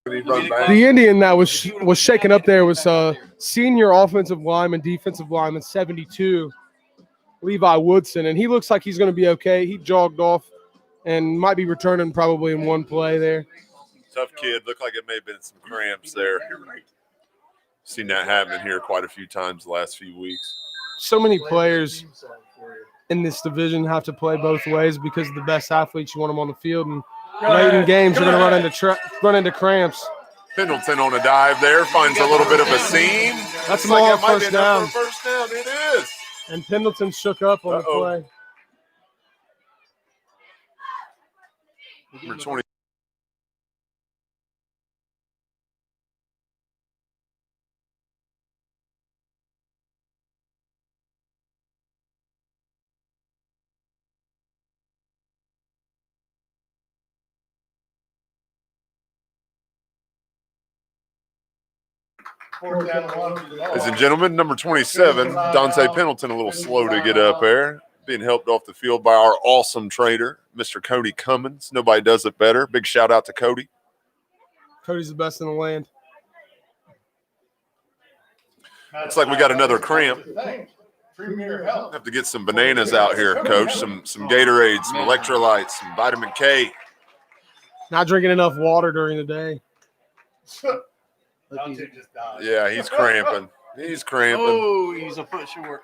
The Indian that was shaken up there was senior offensive lineman, defensive lineman, 72, Levi Woodson, and he looks like he's going to be okay. He jogged off and might be returning probably in one play there. Tough kid. Looked like it may have been some cramps there. Seen that happen here quite a few times the last few weeks. So many players in this division have to play both ways because the best athletes, you want them on the field, and late in games you're going to run into cramps. Pendleton on a dive there, finds a little bit of a seam. That's Looks like more it might be first enough down. for a first down. It is. And Pendleton shook up on the play. Number 20. Ladies and gentlemen, number 27, Dante Pendleton, a little slow to get up there. Being helped off the field by our awesome trainer, Mr. Cody Cummins. Nobody does it better. Big shout out to Cody. Cody's the best in the land. Looks like we got another cramp. Premier Health. Have to get some bananas out here, Coach. Some Gatorade, some electrolytes, some vitamin K. Not drinking enough water during the day. Dante just died. Yeah, he's cramping. He's cramping. Oh, he's a foot short.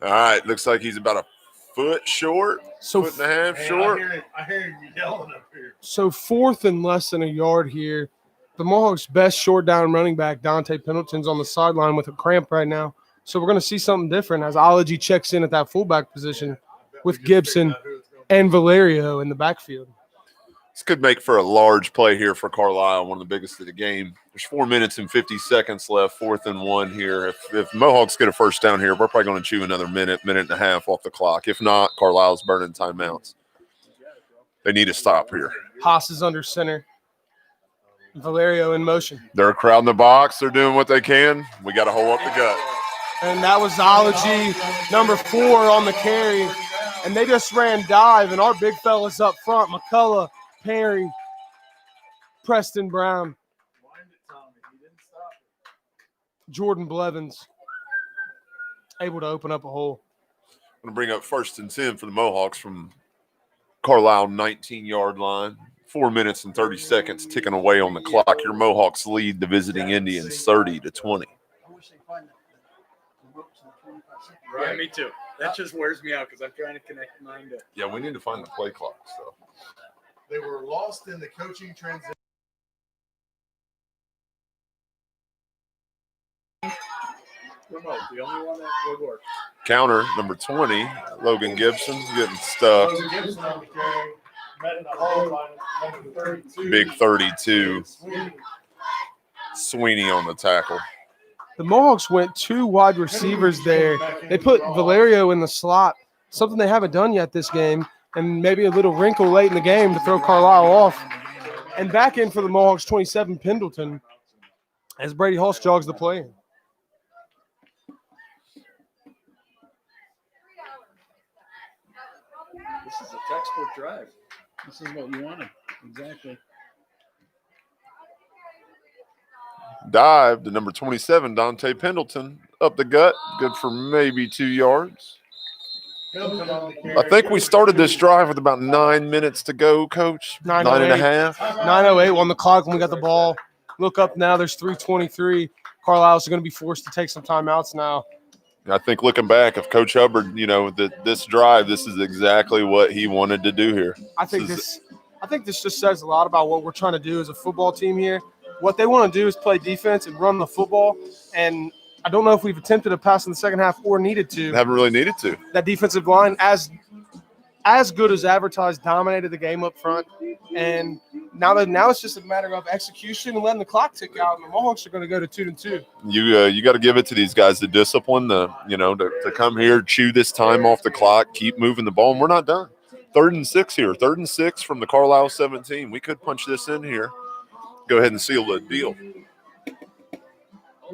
All right, looks like he's about a foot short, foot and a half short. I hear you yelling up here. So 4th and less than a yard here. The Mohawks' best short down running back, Dante Pendleton's on the sideline with a cramp right now. So we're going to see something different as Ology checks in at that fullback position with Gibson and Valerio in the backfield. This could make for a large play here for Carlisle, one of the biggest of the game. There's 4 minutes and 50 seconds left, 4th and 1 here. If Mohawks get a first down here, we're probably going to chew another minute and a half off the clock. If not, Carlisle's burning timeouts. They need to stop here. Haas is under center. Valerio in motion. They're crowding the box. They're doing what they can. We got to hold up the gut. And that was Ology, number 4 on the carry. And they just ran dive, and our big fellas up front, McCullough, Perry, Preston Brown, Jordan Blevins, able to open up a hole. I'm going to bring up 1st and 10 for the Mohawks from Carlisle 19-yard line. 4 minutes and 30 seconds ticking away on the clock. Your Mohawks lead the visiting Indians 30-20. Yeah, me too. That just wears me out because I'm trying to connect mine to. Yeah, we need to find the play clock stuff. They were lost in the coaching transition. Remote, the only one that would work. Counter, number 20, Logan Gibson's getting stuffed. Logan Gibson on the carry. Met in the hole by number 32. Big 32. Sweeney on the tackle. The Mohawks went 2 wide receivers there. They put Valerio in the slot, something they haven't done yet this game, and maybe a little wrinkle late in the game to throw Carlisle off. And back in for the Mohawks, 27, Pendleton, as Brady Hulse jogs the play. This is a textbook drive. This is what you wanted. Exactly. Dive to number 27, Dante Pendleton. Up the gut. Good for maybe 2 yards. I think we started this drive with about 9 minutes to go, Coach. 9 and a half. 9:08 on the clock when we got the ball. Look up now, there's 3:23. Carlisle's going to be forced to take some timeouts now. I think looking back, if Coach Hubbard, this drive, this is exactly what he wanted to do here. I think this just says a lot about what we're trying to do as a football team here. What they want to do is play defense and run the football. And I don't know if we've attempted a pass in the second half or needed to. Haven't really needed to. That defensive line, as good as advertised, dominated the game up front. And now it's just a matter of execution and letting the clock tick out. And the Mohawks are going to go to 2-2. You got to give it to these guys, the discipline, to come here, chew this time off the clock, keep moving the ball, and we're not done. 3rd and 6 here. 3rd and 6 from the Carlisle 17. We could punch this in here. Go ahead and seal the deal.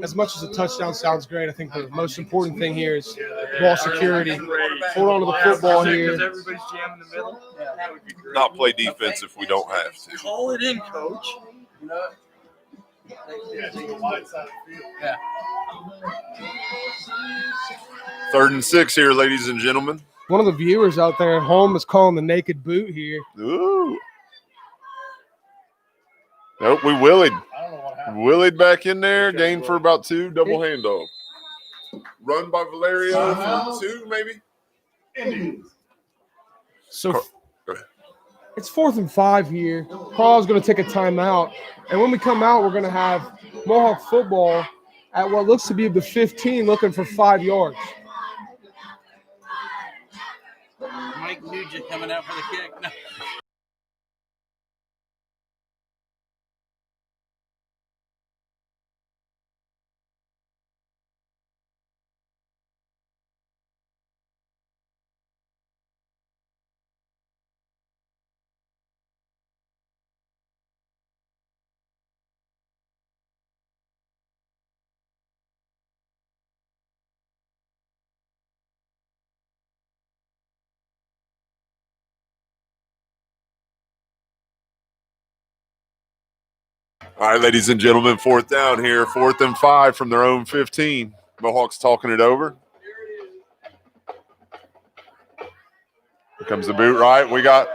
As much as a touchdown sounds great, I think the most important thing here is ball security. Hold on to the football here. Because everybody's jamming the middle. Yeah, that would be great. Not play defense if we don't have to. Call it in, Coach. Yeah, take a wide side of the field. Yeah. 3rd and 6 here, ladies and gentlemen. One of the viewers out there at home is calling the naked boot here. Ooh. Nope, we willied. I don't know what happened. Willied back in there, gained for about 2, double handoff. Run by Valerio for 2, maybe. Indians. So Go ahead. it's 4th and 5 here. Carlisle's going to take a timeout. And when we come out, we're going to have Mohawk football at what looks to be the 15, looking for 5 yards. Mike Nugent coming out for the kick. No. All right, ladies and gentlemen, 4th down here, 4th and 5 from their own 15. Mohawks talking it over. Here comes the boot right. We've got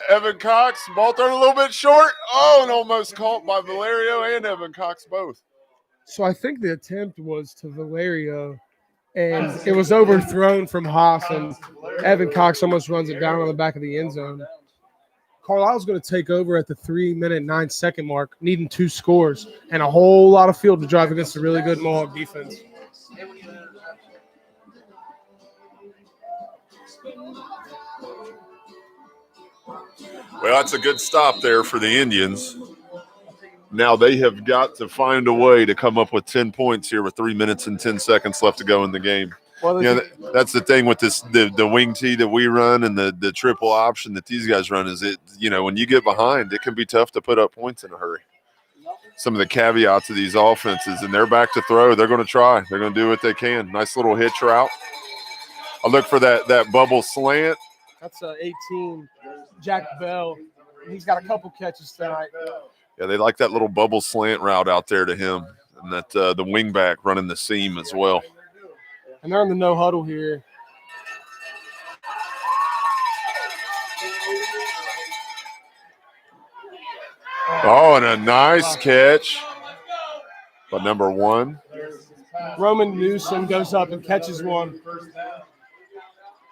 Evan Cox, ball thrown a little bit short. Oh, and almost caught by Valerio and Evan Cox both. So I think the attempt was to Valerio, and it was overthrown from Haas, and Evan Cox almost runs it down on the back of the end zone. Carlisle's going to take over at the 3-minute, 9-second mark, needing 2 scores and a whole lot of field to drive against a really good Mohawk defense. Well, that's a good stop there for the Indians. Now they have got to find a way to come up with 10 points here with 3 minutes and 10 seconds left to go in the game. Well, That's the thing with this the wing tee that we run and the triple option that these guys run is when you get behind, it can be tough to put up points in a hurry. Some of the caveats of these offenses, and they're back to throw. They're going to try. They're going to do what they can. Nice little hitch route. I look for that bubble slant. That's 18, Jack Bell. He's got a couple catches tonight. Yeah, they like that little bubble slant route out there to him, and that the wing back running the seam as well. And they're in the no huddle here. Oh, and a nice catch by number 1. Roman Newsom goes up and catches one.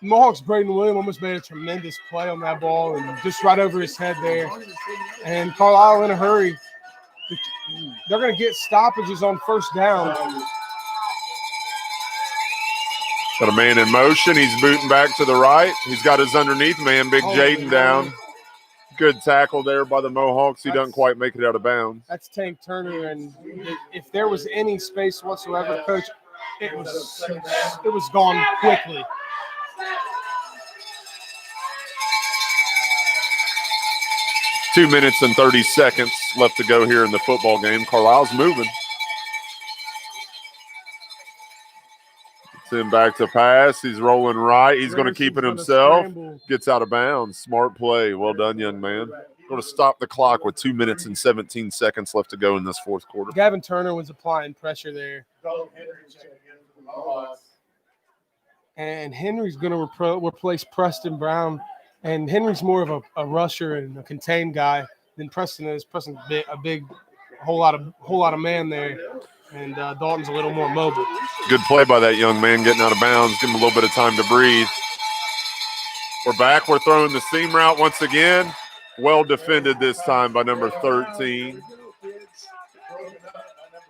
Mohawks' Braden Williams almost made a tremendous play on that ball and just right over his head there. And Carlisle in a hurry. They're going to get stoppages on 1st down. Got a man in motion. He's booting back to the right. He's got his underneath man, Big Jaden, down. Good tackle there by the Mohawks. He doesn't quite make it out of bounds. That's Tank Turner, and if there was any space whatsoever, Coach, it was gone quickly. Two minutes and 30 seconds left to go here in the football game. Carlisle's moving. It's him back to pass. He's rolling right. He's going to keep it himself. Gets out of bounds. Smart play. Well done, young man. Going to stop the clock with 2 minutes and 17 seconds left to go in this 4th quarter. Gavin Turner was applying pressure there. And Henry's going to replace Preston Brown. And Henry's more of a rusher and a contained guy than Preston is. Preston's a whole lot of man there. And Dalton's a little more mobile. Good play by that young man getting out of bounds. Give him a little bit of time to breathe. We're back. We're throwing the seam route once again. Well defended this time by number 13.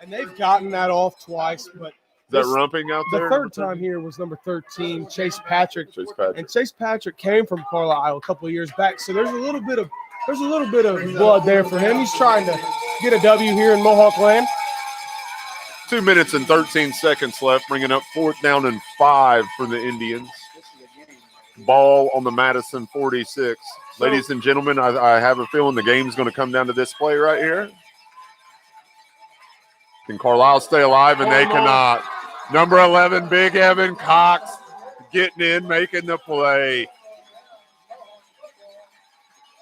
And they've gotten that off twice, but is that Rumping out there? The 3rd time here was number 13, Chase Patrick. And Chase Patrick came from Carlisle a couple of years back, so there's a little bit of blood there for him. He's trying to get a W here in Mohawk land. 2 minutes and 13 seconds left, bringing up 4th down and 5 for the Indians. Ball on the Madison 46. Ladies and gentlemen, I have a feeling the game's going to come down to this play right here. Can Carlisle stay alive? And they cannot. Number 11, Big Evan Cox, getting in, making the play.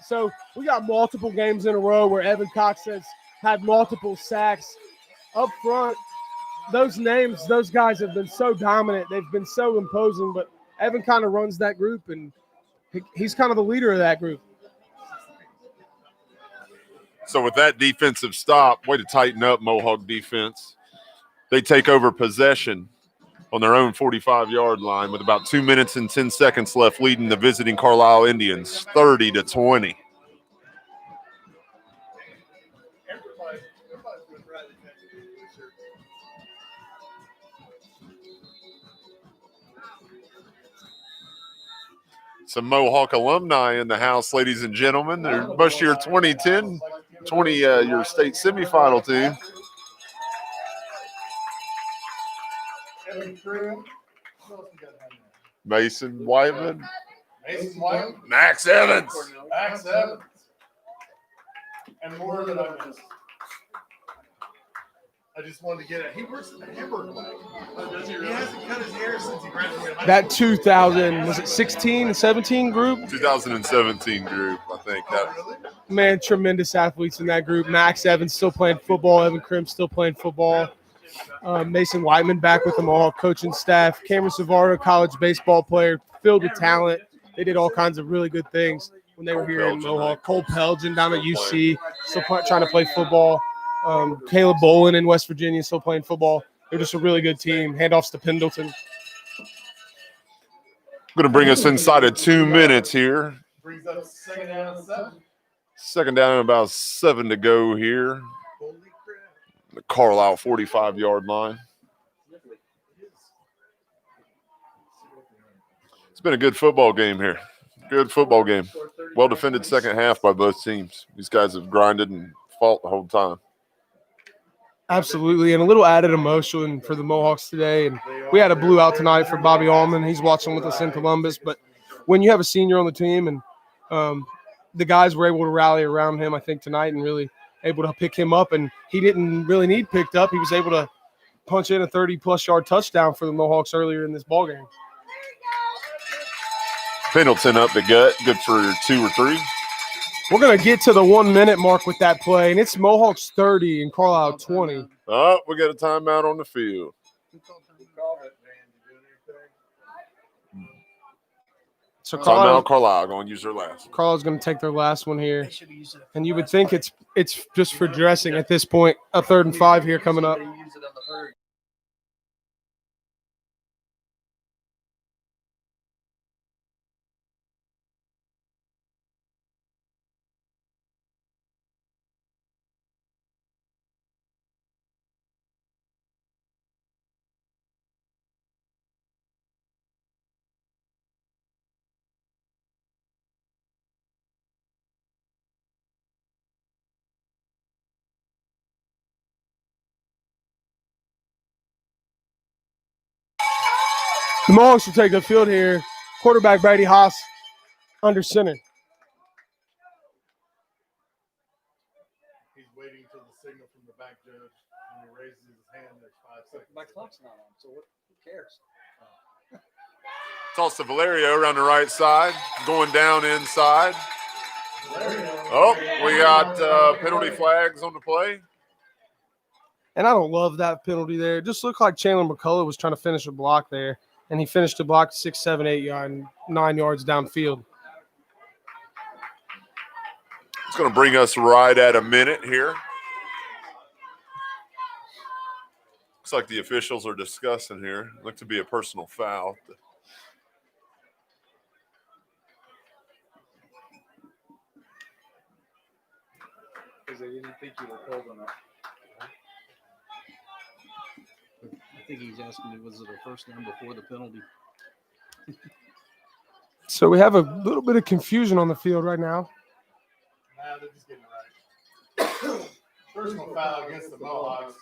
So we got multiple games in a row where Evan Cox has had multiple sacks. Up front, those guys have been so dominant. They've been so imposing, but Evan kind of runs that group, and he's kind of the leader of that group. So with that defensive stop, way to tighten up Mohawk defense. They take over possession on their own 45-yard line with about 2 minutes and 10 seconds left, leading the visiting Carlisle Indians 30-20. Some Mohawk alumni in the house, ladies and gentlemen. They're most year 2010, 20 year state semifinal team. Mason Whiteman, Mason White, Max Evans. Max Evans, and more that I missed. I just wanted to get it. He works at the Hamburg Lake. He hasn't cut his hair since he graduated. That 2000, was it 16, 17 group? 2017 group, I think. That Man, tremendous athletes in that group. Max Evans still playing football. Evan Krim still playing football. Mason Whiteman back with them all, coaching staff. Cameron Savardo, college baseball player, filled with talent. They did all kinds of really good things when they were here in Mohawk. Cole Pelgin down at UC, still trying to play football. Caleb Bolin in West Virginia still playing football. They're just a really good team. Handoffs to Pendleton. I'm going to bring us inside of 2 minutes here. Brings up second down and 7. Second down, about 7 to go here. Holy crap. The Carlisle 45-yard line. It's been a good football game here. Good football game. Well-defended second half by both teams. These guys have grinded and fought the whole time. Absolutely, and a little added emotion for the Mohawks today. And we had a blue out tonight for Bobby Allman. He's watching with us in Columbus. But when you have a senior on the team and the guys were able to rally around him, I think, tonight and really able to pick him up. And he didn't really need picked up. He was able to punch in a 30-plus yard touchdown for the Mohawks earlier in this ballgame. Pendleton up the gut, good for 2 or 3. We're going to get to the 1 minute mark with that play, and it's Mohawks 30 and Carlisle 20. Oh, we got a timeout on the field. So Timeout, Carlisle going to use their last. Carlisle's going to take their last one here. And you would think it's just for dressing at this point. A 3rd and 5 here coming up. The Mohawks will take the field here. Quarterback Brady Haas under center. He's waiting till the signal from the back judge. When he raises his hand, there's 5 seconds. My clock's not on, so who cares? Toss to Valerio around the right side, going down inside. Oh, we got penalty flags on the play. And I don't love that penalty there. It just looked like Chandler McCullough was trying to finish a block there. And he finished the block 6, 7, 8 yards, 9 yards downfield. It's going to bring us right at a minute here. Looks like the officials are discussing here. Looked to be a personal foul. Because they didn't think you were cold enough. I think he's asking me, was it a first down before the penalty? So we have a little bit of confusion on the field right now. Nah, they're just getting it right. Personal foul against the Mohawks.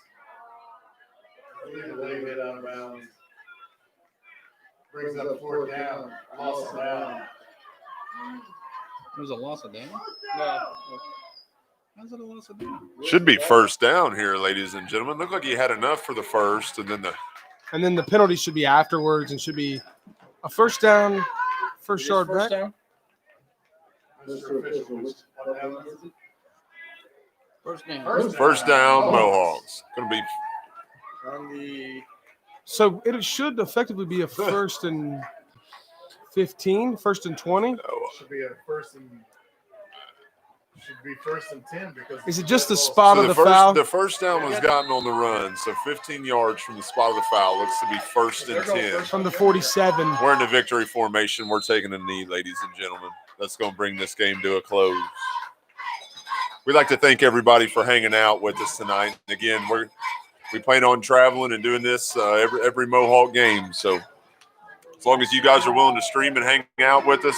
I believe the leg hit out of bounds. Brings up 4th down. Loss of down. It was a loss of down? No. How's it a loss of down? Should be first down here, ladies and gentlemen. Looked like he had enough for the first, and then the penalty should be afterwards and should be a first down, first yard back. Mr. Official, what down is it? First down. first down Mohawks. Going to be On the So it should effectively be a 1st and 15, 1st and 20. Should be a should be 1st and 10 because Is it just the spot so of the foul? The first down was gotten on the run, so 15 yards from the spot of the foul. Looks to be 1st and 10. From the 47. We're in the victory formation. We're taking a knee, ladies and gentlemen. That's going to bring this game to a close. We'd like to thank everybody for hanging out with us tonight. Again, we plan on traveling and doing this every Mohawk game. So as long as you guys are willing to stream and hang out with us,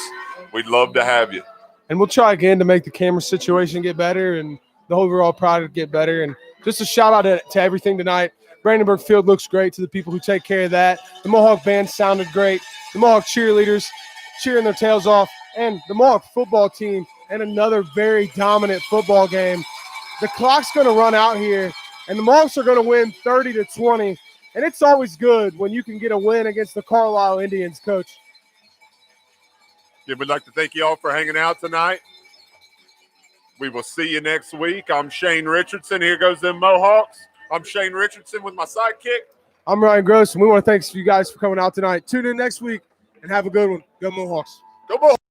we'd love to have you. And we'll try again to make the camera situation get better and the overall product get better. And just a shout out to everything tonight. Brandenburg Field looks great to the people who take care of that. The Mohawk band sounded great. The Mohawk cheerleaders cheering their tails off. And the Mohawk football team and another very dominant football game. The clock's going to run out here, and the Mohawks are going to win 30-20. And it's always good when you can get a win against the Carlisle Indians, Coach. Yeah, we'd like to thank you all for hanging out tonight. We will see you next week. I'm Shane Richardson. Here goes them Mohawks. I'm Shane Richardson with my sidekick. I'm Ryan Gross, and we want to thank you guys for coming out tonight. Tune in next week and have a good one. Go Mohawks. Go Mohawks.